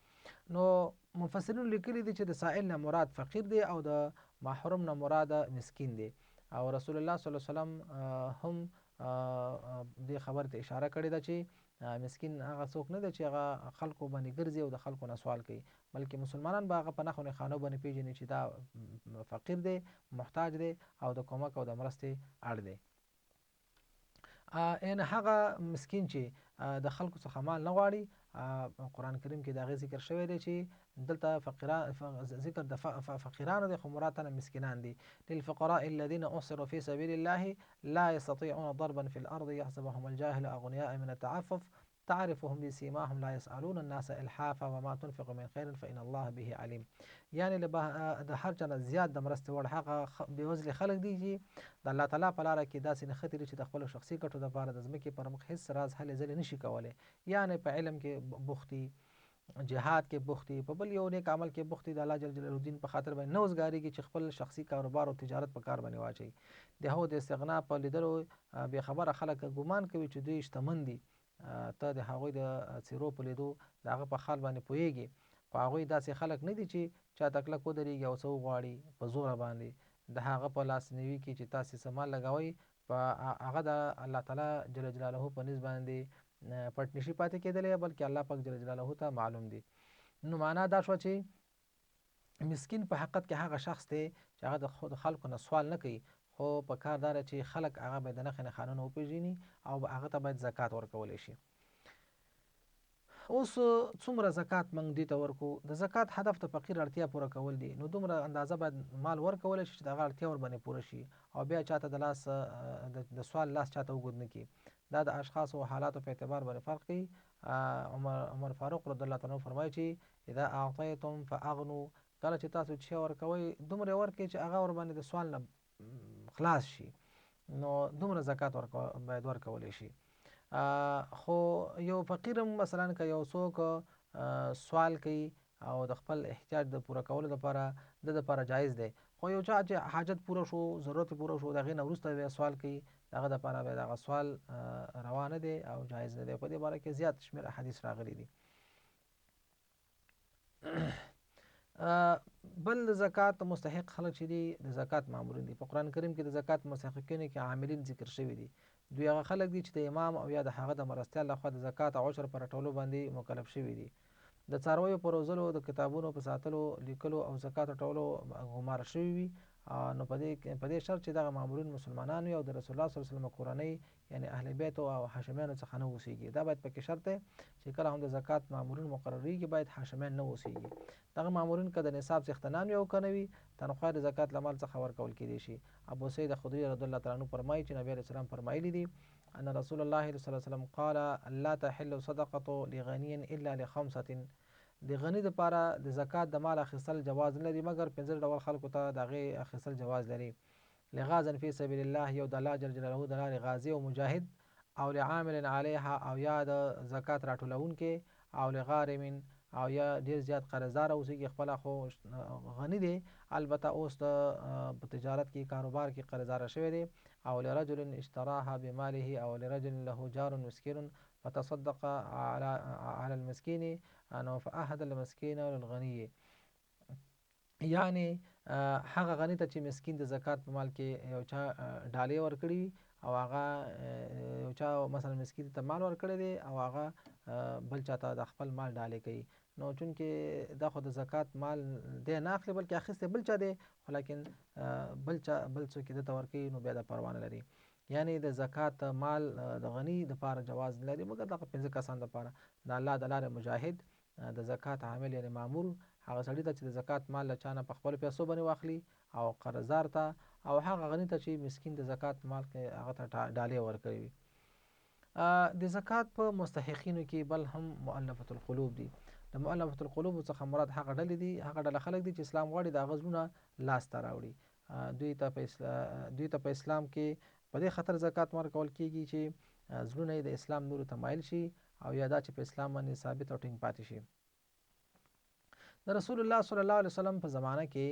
نو مفسرین لیکلي دي چې د سائل نه مراد فقیر دی او د محروم نه مراد مسکین دی. او رسول الله صلی الله علیه وسلم هم دې خبر ته اشاره کړې ده چې مسکین هغه څوک نه دی چې هغه خلکو باندې ګرځي او د خلکو نه سوال کوي، بلکې مسلمانان به هغه په نښو نښانو باندې پیژني چې دا فقیر دی، محتاج دی او د کومک او د مرستې اړ دی. ان هغه مسکین چې د خلکو څخه مال نه غواړي، قرآن کریم کې د هغې ذکر شوی دی چې دلته ذکر د فقیرانو دی خو مراد نه مسکینان دي. للفقراء الذين احصروا في سبيل الله لا يستطيعون ضربا في الارض يحسبهم الجاهل اغنياء من التعفف تعرفهم بسیماهم لا يسألون الناس الحافا وما تنفق من خير فإن الله به عليم. یعنی د هر چا نه زیات د مرستې وړ هغه بېوزلي خلک دي چې د الله تعالی په لاره کې داسې نښتې دي چې د خپلو شخصي ګټو دپاره د ځمکې پر مخ هېڅ راز هلې ځلې نشي کولی، یعنی په علم کې بوخت دي، جهاد کې بوخت دي، په بل یو نیک عمل کې بوخت دي، د الله جل جلاله دین په خاطر باندې نه وزګارېږي چې خپل شخصي کاروبار او تجارت په کار باندې واچوي. د هغو د استغنا په لیدلو بېخبره خلک ګمان کوي چې دوی شتمن دي، ته د هغوی د څېرو په لیدو د هغه په حال باندې پوهېږي، خو هغوی داسې خلک نه دي چې چا ته کلک ودرېږي او څه وغواړي په زوره باندې د هغه په لاسنیوي کې چې تاسې څه مال لګوئ په هغه د الله تعالی جل جلاله په نسبت باندې پټ نشي پاتې کېدلی، بلکې الله پاک جل جلاله ته معلوم دي. نو معنا دا شوه چې مسکین په حقیقت کې هغه شخص دی چې هغه د خلکو نه سوال نه کوي، خو په کار دا ده چې خلک هغه باید د نښې نښانونه وپېژني او هغه ته باید زکات ورکولی شي. اوس څومره زکات موږ دې ته ورکو؟ د زکات هدف د فقیر اړتیا پوره کول دي، نو دومره اندازه باید مال ورکولی شي چې د هغه اړتیا ورباندې پوره شي او بیا چاته د لاس د سوال لاس چاته اوږد نه کړي. دا د اشخاصو او حالاتو په اعتبار باندې فرق کوي. عمر فاروق رضی الله تعالی عنه فرمایي چې اذا اعطیتم فاغنوا، کله چې تاسو چې ورکوئ دومره ورکړئ چې هغه ورباندې د سوال نه خلاص شي، نو دومره زکات باید ورکولی شي. خو یو فقیر مثلا که یو څوک سوال کوي او د خپل احتیاج د پوره کولو دپاره د دپاره جایز دی، خو یو چا چې حاجت پوره شو، ضرورت پوره شو، د هغې نه وروسته بیا سوال کوي، د هغه دپاره بیا دغه سوال روا نه دی او جایز نه دی. په دې باره کې زیات شمېر احادیث راغلي دي. بل د زکات مستحق خلک چې دي د زکات مامورین دي. په قرآن کریم کې د زکات مستحقینو کې عاملین ذکر شوي دي. دوی هغه خلک دي چې د امام او یا د هغه د مرستیال لخوا د زکات او عشر په راټولو باندې مکلف شوي دي. د څارویو په روزلو، د کتابونو په ساتلو، لیکلو او زکات ټولو غمار شوي وي. نو په دې شرط چې دغه مامورین مسلمانان وي او د رسول الله صلی الله علیه وسلم کورنۍ یعنی اهل بیت او هاشمیانو څخه نه اوسېږي. دا باید پکې شرط دی چې کله هم د زکات مامورین مقرریږي باید هاشمیان نه اوسېږي. دغه مامورین که د نصاب څښتنان وي او که نه وي، تنخواه د زکات له مال څخه ورکول کېدی شي. ابو سعید خدري رضی الله تعالی عنه فرمایي چې نبي علیه السلام فرمایلي دي أن رسول الله صلی الله علیه وسلم قال لا تحل صدقة لغني إلا لخمسة. د غنی دپاره د زکات د مال اخیستل جواز نه لري مګر پنځه ډول خلکو ته د هغې اخیستل جواز لري. لغازا فی سبیل الله، یو د الله جل جلاله د لارې غازي او مجاهد، او لعامل علیها، او یا د زکات راټولونکي، او لغارم، او یا ډیر زیات قرضدار اوسېږي خپله خو غني دی البته اوس په تجارت کې کاروبار کې قرضداره شوی دی. او لرجل اشتراها بماله، او لرجل له جار مسکین فتصدق على المسکین فأهد المسکین للغني. یعنی هغه غني ته چې مسکین د زکات په مال کې یو چا ډالۍ ورکړي او هغه یو چا مثلا مسکین ته مال ورکړی دی او هغه بل چاته د خپل مال ډالۍ کوي، نو چونکې دا خو د زکات مال دی نه اخلي بلکې اخیستی بل چا دی، خو لیکن بل څوک یې دته ورکوي نو بیا دا پروا نه لري. یعنی د زکات مال د غني دپاره جواز نه لري مګر دغه پنځه کسان دپاره د الله د لارې مجاهد، د زکات عامل یعنی مامور هغه سړي ته چې د زکات مال له چا نه په خپلو پیسو باندې واخلي، او قرضدار ته، او هغه غني ته چې مسکین د زکات مال کې هغه ته ډالۍ ورکوي. د زکات په مستحقینو کې بل هم مؤلفة القلوب دي. د مؤلفة القلوب څخه مراد هغه ډلې دي، هغه ډله خلک دي چې اسلام غواړي د هغه زړونه لاس ته راوړي. دوی ته په اسلام کې په دې خاطر زکات ورکول کېږي چې زړونه یې د اسلام نورو ته مایل شي، او یا دا چې په اسلام باندې ثابت او ټینګ پاتې شي. د رسول الله صلی الله علیه وسلم په زمانه کې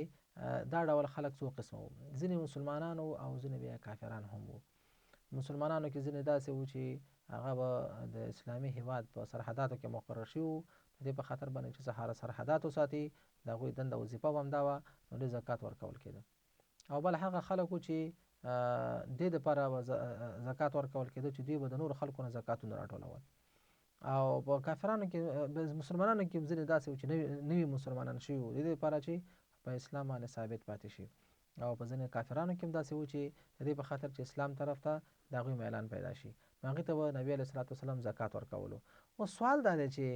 دا ډول خلک څو قسمه وو، ځینې مسلمانان وو او ځینې بیا کافران هم وو. مسلمانانو کې ځینې داسې وو چې هغه به د اسلامي هیواد په سرحداتو کې مقرر شوي وو، د دې په خاطر باندې چې سرحدات وساتي، د هغوی دنده وظیفه به همدا وه، نو ډېر زکات ورکول کېده. او بل هغه خلک وو چې دې دپاره زکات ورکول کېده چې دوی به د نورو خلکو نه زکاتونه راټولول. او په کافرانو کې مسلمانانو کې ځینې داسې وو چې نوي مسلمانان شوي وو د دې لپاره چې په اسلام باندې ثابت پاتې شي. او په ځینې کافرانو کې هم داسې وو چې د دې په خاطر چې اسلام طرف ته د هغوی میلان پیدا شي، نو هغوی ته به نبي علیه الصلاة والسلام زکات ورکولو. اوس سوال دا دی چې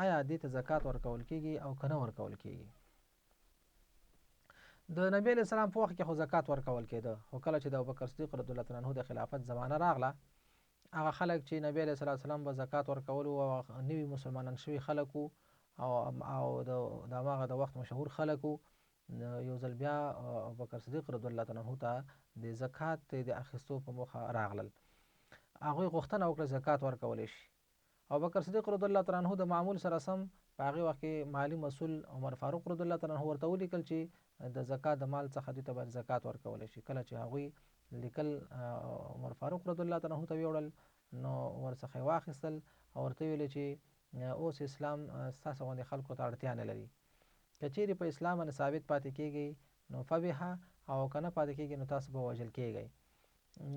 آیا دې ته زکات ورکول کېږي او که نه ورکول کېږي؟ د نبی علیه السلام په وخت کې خو زکات ورکول کېده، خو کله چې د ابوبکر صدیق رضی الله تعالی عنه د خلافت زمانه راغله، هغه خلک چې نبی علیه السلام به زکات ورکولو او نوي مسلمانان شوي خلک وو او د هماغه د وخت مشهور خلک وو، یو ځل بیا ابوبکر صدیق رضی الله تعالی عنه ته د زکات د اخیستو په موخه راغلل. هغوی غوښتنه وکړه زکات ورکولی شي. ابوبکر صدیق رضی الله تعالی عنه د معمول سره سم په هغې وخت کې مالی مسؤل عمر فاروق رضی الله تعالی عنه ورته ولیکل چې د زکات د مال څخه دوی ته باید زکات ورکولی شي. کله چې هغوی لیکل عمر فاروق رضی الله تعالی عنه ته ویوړل، نو ورڅخه یې واخیستل او ورته ویلې چې اوس اسلام ستاسو غوندې خلکو ته اړتیا نه لري، که چیرې په اسلام باندې ثابت پاتې کېږئ نو فبها، او که نه پاتې کېږئ نو تاسو به وژل کېږئ.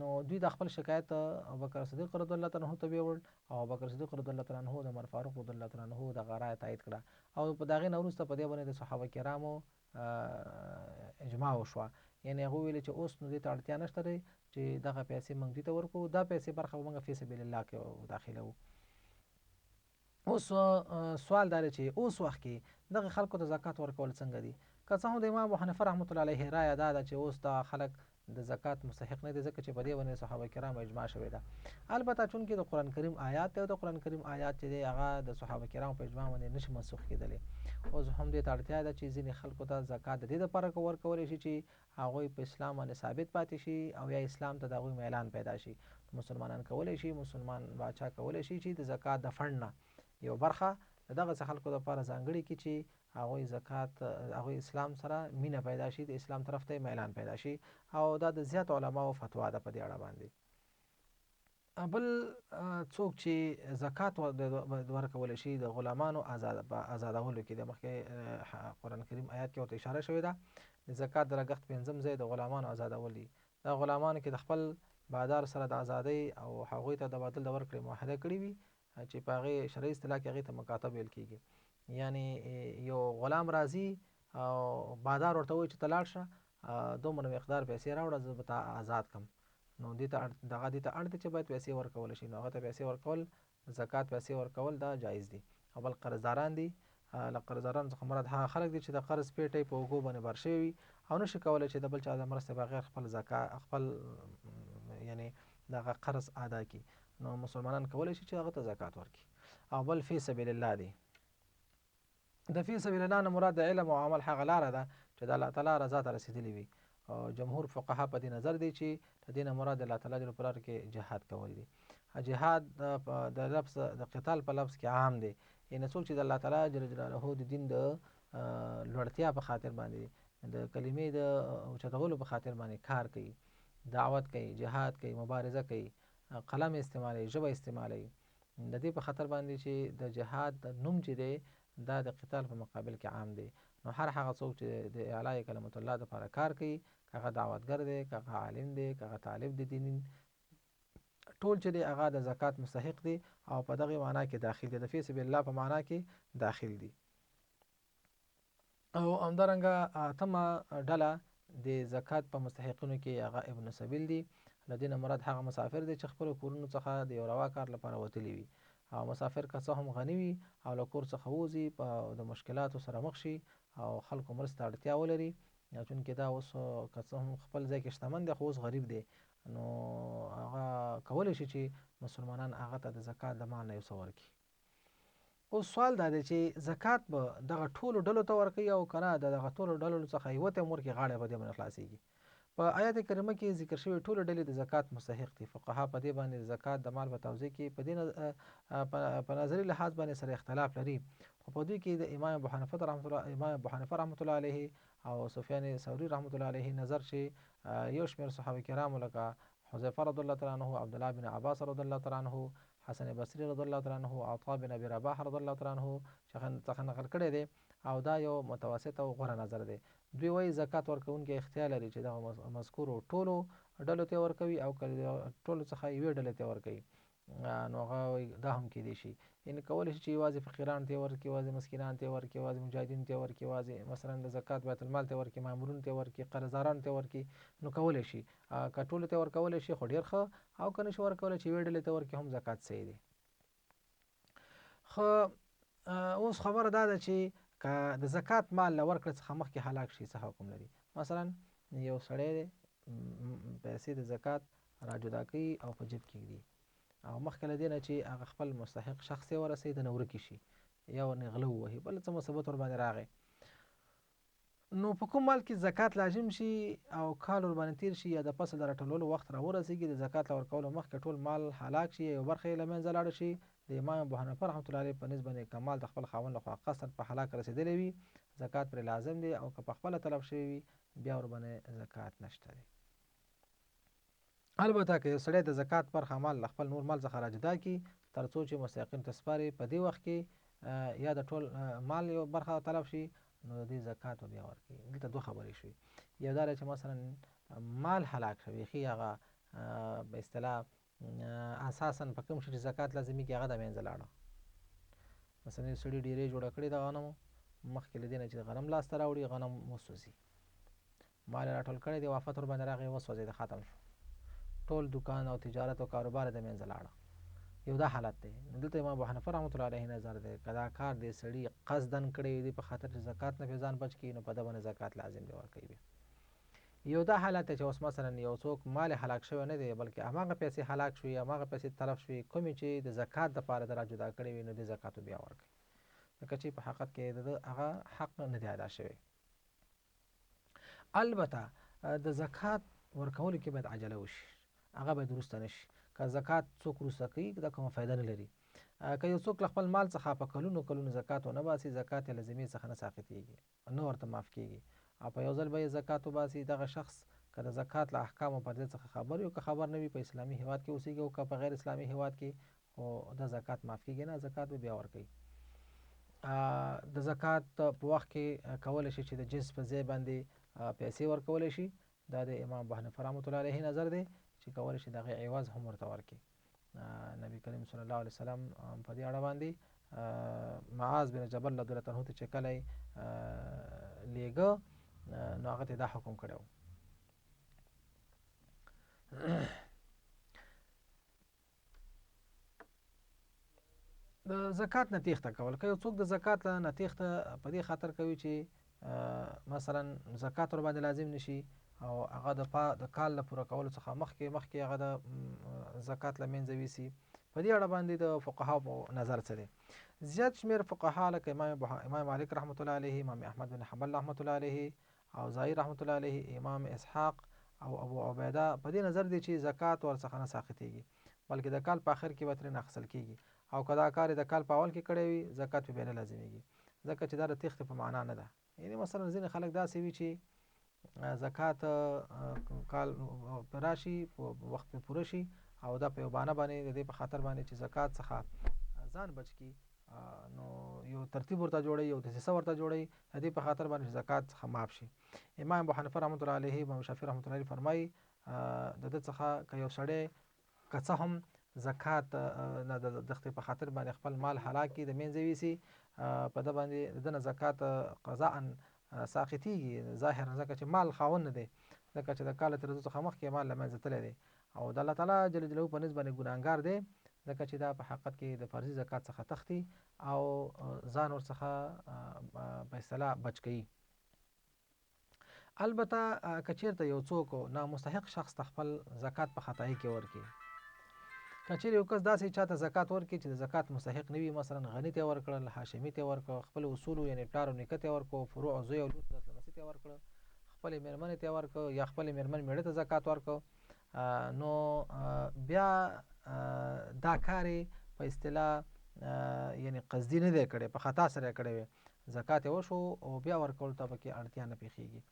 نو دوی د خپل شکایت ابوبکر صدیق رضی الله تعالی عنه ته ویوړل، او ابوبکر صدیق رضی الله تعالی عنه د عمر فاروق رضی الله تعالی عنه دغه رایه تایید کړه، او په دغې نه وروسته په دې باندې د صحابه کرامو اجماع وشوه. یعنې هغوی ویلې چې اوس نو دې ته اړتیا نشته دی چې دغه پیسې موږ دوی ته ورکړو، دا پیسې برخه به موږ فی سبیل الله کې داخلوو. اوس سوال دا دی چې اوس وخت کې دغه خلکو ته زکات ورکول څنګه دي؟ که څه هم د امام ابو حنیفه رحمت الله علیه رایه دا ده چې اوس دا خلک د زکات مستحق نه دي، ځکه چې په دې باندې صحابه کرامو اجماع شوې ده. البته چونکې د قرآن کریم آیات دی، او د قرآن کریم آیات چې دی هغه د صحابه کرامو په اجماع باندې نشي منسوخ کېدلی. اوس هم دې ته اړتیا ده چې ځینې خلکو ته زکات د دې دپاره ورکولی شي چې هغوی په اسلام باندې ثابت پاتې شي، او یا اسلام ته د هغوی میلان پیدا شي. مسلمانان کولی شي، مسلمان باچا کولی شي چې د زکات د فنډ نه یو برخه د دغسې خلکو دپاره ځانګړې کړي چې هغوی زکات هغوی اسلام سره مینه پیدا شي، د اسلام طرف ته میلان پیدا شي، او دا د زیات علماو فتوا ده په دې اړه باندې. بل څوک چې زکات ورکولی شي د غلامانو آزادولو کې، د مخکې قرآن کریم آیات کې ورته اشاره شوې ده، د زکات د لګښت پنځم ځای د غلامانو آزادول دي. دا غلامانو کې د خپل بادار سره د ازادۍ او هغوی ته د بدل د ورکړې معاهده کړې وي، چې په هغې شرعي اصطلاح کې هغې ته مکاتب ویل کېږي. یعنی یو غلام راځي او بادار ورته وایي چې ته لاړ شه، دومره مقدار پیسې راوړه، زه به تا آزاد کړم. نو دې ته اړ دی چې باید پیسې ورکولی شي، نو هغه ته پیسې ورکول، زکات پیسې ورکول دا جایز دي. او بل قرضداران دي، له قرضدارانو څخه مراد هغه خلک دي چې د قرض پیټی په اوږو باندې بار شوي وي او نشي کولی چې د بل چا د مرستې بغیر خپل یعنې دغه قرض ادا کړي. نو مسلمانان کولی شي چې هغه ته زکات ورکړي. او بل فی سبیل الله دی. د فی سبیل الله نه مراد د علم او عمل هغه لاره ده چې د الله تعالی رضا ته رسېدلې وي. او جمهور فقها په دې نظر دی چې د دې نه مراد د الله تعالی جل په لاره کې جهاد کول دي. جهاد د لفظ د قتال په لفظ کې عام دی، یعنې څوک چې د الله تعالی جل جلاله د دین د لوړتیا په خاطر باندې د کلمې د اوچتولو په خاطر باندې کار کوي، دعوت کوي، جهاد کوي، مبارزه کوي، قلم استعمالوي، ژبه استعمالوي، د دې په خاطر باندې چې د جهاد نوم چې دی دا د قتال په مقابل کې عام دی. نو هر هغه څوک چې د اعلی کلمت الله لپاره کار کوي، که هغه دعوتګر دی، که هغه عالم دی، که هغه طالب د دین، ټول چې دی هغه د زکات مستحق دی او په دغه معنا کې داخل دی، د فی سبیل الله په معنا کې داخل دی. او همدارنګه اتمه ډله د زکات په مستحقینو کې هغه ابن سبیل دی. له دې نه مراد هغه مسافر دی چې خپلو کورونو څخه د یو روا کار لپاره وتلی وي. او مسافر که څه هم غني وي او له کور څخه ووځي د مشکلاتو سره مخ شي او خلکو مرسته اړتیا ولري، چونکې دا اوس که څه هم خپل ځای کې شتمن دی خو اوس غریب دی، نو هغه کولی شي چې مسلمانان هغه ته د زکات د مال نه یو څه ورکړي. اوس سوال دا دی چې زکات به دغه ټولو ډلو ته ورکوي او که نه د دغه ټولو ډلو څخه یوه ته هم ورکړي، غاړه به دې باندې خلاصېږي. په آیات کریمه کې ذکر شوي ټولې ډلې د زکات مستحق دي. فقها په دې باندې د زکات د مال په توزیع کې په دې په نظري لحاظ باندې سره اختلاف لري، خو په دوی کې د امام ابو حنیفه رحمت الله علیه او سفیان ثوری رحمت الله علیه نظر چې یو شمېر صحابه کرامو لکه حذیفه رضی الله تعالی عنه، عبدالله بن عباس رضی الله تعالی عنه، حسن بصری رضی الله تعالی عنه، عطاء بن ابي رباح رضی الله تعالی عنه څخه نقل کړی دی او دا یو متوسط او غوره نظر دی. دوی وایي زکات ورکوونکی اختیار لري چې دغه مذکورو ټولو ډلو ته ورکوي او که ټولو څخه یوې ډلې ته ورکوي، نو هغه دا هم کېدای شي، یعنې کولی شي چې یوازې فقیرانو ته یې ورکړي، یوازې مسکینانو ته یې ورکړي، یوازې مجاهدینو ته یې ورکړي، یوازې مثلا د زکات بیت المال ته یې ورکړي، مامورینو ته یې ورکړي، قرضدارانو ته یې ورکړي، نو کولی شي. که ټولو ته یې ورکولی شي خو ډېر ښه، او که نه شي ورکولی چې یوې ډلې ته ورکړي هم زکات صحیح دی. خو اوس خبره دا ده چې که د زکات مال له ورکړې څخه مخکې هلاک شي څه حکم لري؟ مثلا یو سړی دی پیسې د زکات را جدا کوي او په جیب کې ږدي او مخکې له دې نه چې هغه خپل مستحق شخص یې ورسوي د نه ورکې شي یا ورنې غله ووهي، بل څه مصیبت ورباندې راغی، نو په کوم مال کې زکات لازم شي او کال ورباندې تیر شي یا د فصل د راټولولو وخت را ورسېږي، د زکات له ورکولو مخکې ټول مال هلاک شي، یو برخه یې له منځه لاړه شي، د امام ابو حنیفه رحمت الله علیه په نسبت باندې که مال د خپل خاوند لخوا قصداً په هلاک رسېدلی وي زکات پرې لازم دی، او که په خپله تلف شوی وي بیا ورباندې زکات نشته دی. البته که یو سړی د زکات برخه مال له خپل نور مال څخه را جدا کړي تر څو چې مستحقین ته سپاري، په دې وخت کې یا د ټول مال یو برخه تلف شي نو د دې زکات بیا ورکوي. دلته دوه خبرې شوي، یو دا چې مثلا مال هلاک شوی ښي هغه په اصطلاح اساساً په کوم شي چې زکات لازمي کې هغه د منځه لاړه، مثلا یو سړي ډیرې جوړه کړې د غنمو، مخکې له دې نه چې غنم لاسته راوړي غنم وسوځي، مال یې راټول کړی دی، وافت ورباندې راغی وسوځېد ختم شو، ټول دکان او تجارت او کاروبار د منځه لاړه، یو دا حالت دی. نو دلته امام ابو حنیفه رحمت الله علیه نظر دی که دا کار دی سړي قصداً کړی دی په خاطر چې زکات نه پرې ځان بچ کړي نو په ده باندې زکات لازم دی ورکوي. بیا یو دا حالت دی چې اوس مثلا یو څوک مال هلاک شوی نه دی بلکې هماغه پیسې هلاک شوي، هماغه پیسې تلف شوي، کومې چې د زکات دپاره د را جدا کړې وي نو د زکاتو بیا ورکوي، ځکه چې په حقیقت کې د هغه حق نه دی ادا شوی. البته د زکات ورکولو کې باید عجله وشي، هغه باید وروسته نشي، که زکات څوک وروسته کوي دا کومه فایده نه لري. که یو څوک له خپل مال څخه په کلونو کلونو زکات ونه باسي زکات یې له ذمې څخه نه ساقطېږي، نه ورته معاف کېږي، او په یو ځل به یې زکات وباسي، دغه شخص که د زکات له احکامو پردې څخه خبر وي او که خبر نه وي په اسلامي هېواد کې اوسېږي او که په غیر اسلامي هېواد کې، خو دا زکات معاف کېږي نه، زکات به بیا ورکوي. د زکات په وخت کې کولی شي چې د جنس په ځای باندې پیسې ورکولی شي، دا د امام ابو حنیفه رحمت الله علیه نظر دی چې کولی شي د هغې عوض هم ورته ورکړي. نبی کریم صلی الله علیه وسلم په دې اړه باندې معاذ بن جبل رضی الله عنه ته چې کله یې لیږه نو هغه ته دا حکم کړی و. د زکات نه تېښته کول، که یو څوک د زکات نه تېښته په دې خاطر کوي چې مثلا زکات ور باندې لازم نشي او هغه د کال له پوره کولو څخه مخکې هغه د زکات له منځه ویسي. په دې اړه باندې د فقهاو په نظر څه دی؟ زیات شمېر فقها لکه امام مالک رحمت الله علیه، امام احمد بن حنبل رحمت الله علیه، او زاهد رحمت الله علیه، امام اسحاق او ابو عبیده په دې نظر دی چې زکات ورڅخه نه ساقطېږي، بلکې د کال په آخر کې به ترې نه اخیستل کېږي، او که دا کار د کال په اول کې کړی وي زکات پرې بیا نه لازمیږي، ځکه چې دا د تېښتې په معنا نه ده. یعنې مثلا ځینې خلک داسې وي چې زکات کال په راشي، وخت پرې پوره شي او دا په یو بهانه باندې د دې په خاطر باندې چې زکات څخه ځان بچ کړي، نو یو ترتیب ورته جوړوي، یو دسیسه ورته جوړوي د دې په خاطر باندې زکات څخه معاف شي. امام ابو حنیفه رحمت الله علیه، امام شافعي رحمت الله علیه فرمایي د ده څخه که یو سړی که څه هم زکات نه د دښتې په خاطر باندې خپل مال هلاک کړي، د منځه یوسي، په ده باندې د ده نه زکات قضاء ساقطېږي ظاهرا، ځکه چې مال خاوند نه دی، ځکه چې د کال تر څخه مخکې مال له منځه تللی دی او د الله تعالی جل جلاله په نسبت باندې ګناهګار دی، ځکه چې دا په حقیقت کې د فرضي زکات څخه تښتي او ځان ورڅخه په اصطلاح بچ کوي. البته که چېرته یو څوک نامستحق شخص ته خپل زکات په خطایي کې ورکړي، که چېرې یو کس داسې چاته زکات ورکړي چې د زکات مستحق نه وي، مثلا غني ته یې ورکړل، هاشمي ته یې ورکړه، خپل اصولو یعنې پلار او نیکه ته یې ورکړو، فروع او زوی او لور لمسي ته یې ورکړه، خپلې مېرمنې ته یې ورکړه یا خپلې مېرمن مېړه ته زکات ورکړه، نو بیا دا کار په اصطلاح یعنې قصدي نه دی کړی، په خطا سره یې کړی وی، زکات یې وشو او بیا ورکولو ته پکې اړتیا نه پېښېږي.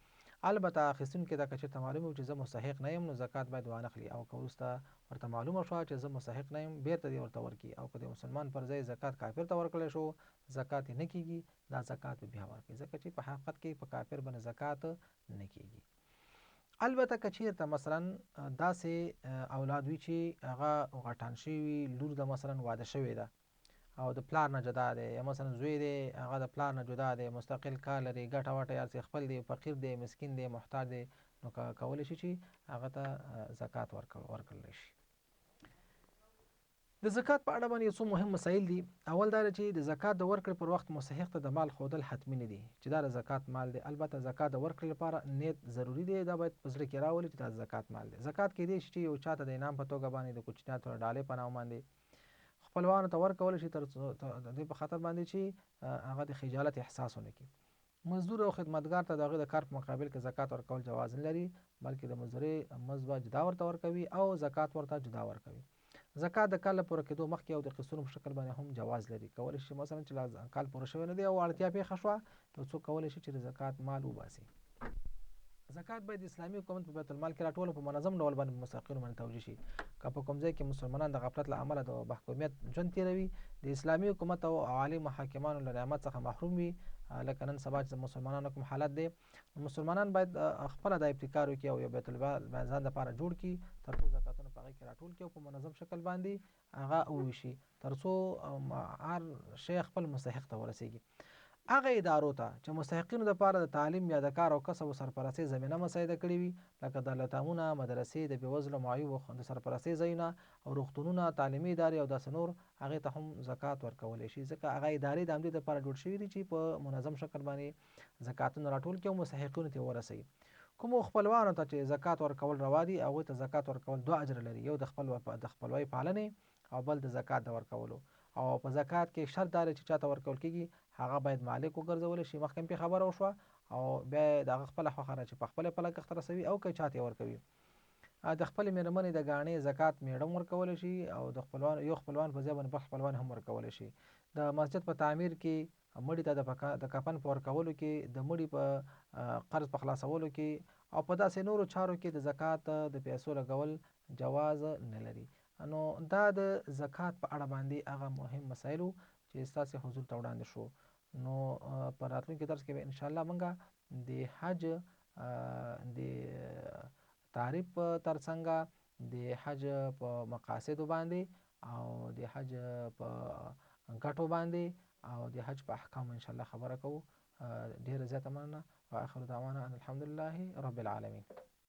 البته اخیستونکي ته که چېرته معلومه وي چې زه مستحق نه یم، نو زکات باید وانخلي، او که وروسته ورته معلومه شوه چې زه مستحق نه یم، بېرته دې ورته ورکړي، او که د مسلمان پر ځای زکات کافر ته ورکړی شو، زکات یې نه کېږي، دا زکات به بیا ورکړي، ځکه چې په حقیقت کې په کافر باندې زکات نه کېږي. البته که چېرته مثلا داسې اولاد وي چې هغه غټان شوي وي، لور د مثلا واده شوې ده او د پلار نه جدا دی، یا مثلا زوی دی هغه د پلار نه جدا دی، مستقل کار لري، ګټه وټه یې هر خپل دی، فقیر دی، مسکین دی، محتاج دی، نو کولی شي چې هغه ته زکات ورکړلی شي. د زکات په اړه باندې یو څو مهم مسایل دي. اول دا چې د زکات د ورکړې پر وخت مستحق ته د مال ښودل حتمي نه دي چې دا د زکات مال دی. البته زکات د ورکړې لپاره نیت ضروري دی، دا باید په زړه کې راولي چې دا زکات مال دی. زکات کېدای شي چې یو چاته د انعام په توګه باندې د کوچنیانو ډالۍ په نامه باندې خپلوانو ته ورکول شي، تر د دې په خاطر باندې چې هغه د خجالت احساس ونه کړي. مزدور او خدمتګار ته د هغه د کار په مقابل کې زکات ورکول جواز نه لري، بلکې د مزدورۍ مزد به جدا ورته ورکوي او زکات ورته جدا ورکوي. زکات د کال له پوره کېدو مخکې او د قسطونو په شکل باندې هم جواز لري. کولی شي مثلا چې کال پوره شوی نه دی او اړتیا پېښه شوه، یو څوک کولی شي چې د زکات مال وباسي. زکات باید د اسلامي حکومت په بیت المال کې راټول په منظم ډول باندې مستحقینو باندې توزیع شي. که په کوم ځای کې مسلمانان د غفلت له امله د محکومیت ژوند تېروي، د اسلامي حکومت او عالمو حاکمانو له نعمت څخه محروم وي، لکه نن سبا چې د مسلمانانو کوم حالت دی، مسلمانان باید خپله دا ابتکار وکړي او یو بیت المال ځان لپاره جوړ کړي، تر څو زکاتونه په هغې کې راټول کړي او په منظم شکل باندې هغه وویشي، تر څو هر شی خپل مستحق ته ورسېږي. هغه ادارو ته چې مستحقینو لپاره د تعلیم یا د کار او کسب او سرپرستۍ زمینه مساعده کړې وي، لکه دارالایتامونه، مدرسې، د بېوزلو معیوبو د سرپرستۍ ځایونه او روغتونونه، تعلیمي ادارې او داسې نور، هغې ته هم زکات ورکولی شي، ځکه هغه ادارې د همدې لپاره جوړ شوي دي چې په منظم شکل باندې زکاتونه راټول کړي او مستحقینو ته ورسوي. کومو خپلوانو ته چې زکات ورکول روا دي، هغوی ته زکات ورکول 2 اجر لري، یو د خپلوۍ پالنې او بل د زکات د ورکولو. او په زکات کې شرط دا دی چې چاته ورکول کېږي هغه باید مالک وګرځولی شي، مخکې پې خبره وشوه، او بیا یې د هغه خپله خوښه ده چې په خپله په لګښت رسوي او که چاته یې ورکوي. د خپلې مېرمنې د ګاڼې زکات مېړه هم ورکولی شي او د یو خپلوان په ځای باندې بل خپلوان هم ورکولی شي. د مسجد په تعمیر کې، مړي ته د کفن په ورکولو کې، د مړي په قرض په خلاصولو کې او په داسې نورو چارو کې د زکات د پیسو لګول جواز نه لري. نو دا د زکات په اړه باندې هغه مهم مسایل وو چې ستاسې حضور ته وړاندې شو. نو په راتلونکي درس کې به انشاءالله موږ د حج د تعریف ترڅنګ د حج په مقاصدو باندې او د حج په ګټو باندې او د حج په احکامو انشاءالله خبره کوو. ډېره زیاته مننه. واخر دعوانا ان الحمدلله رب العالمین.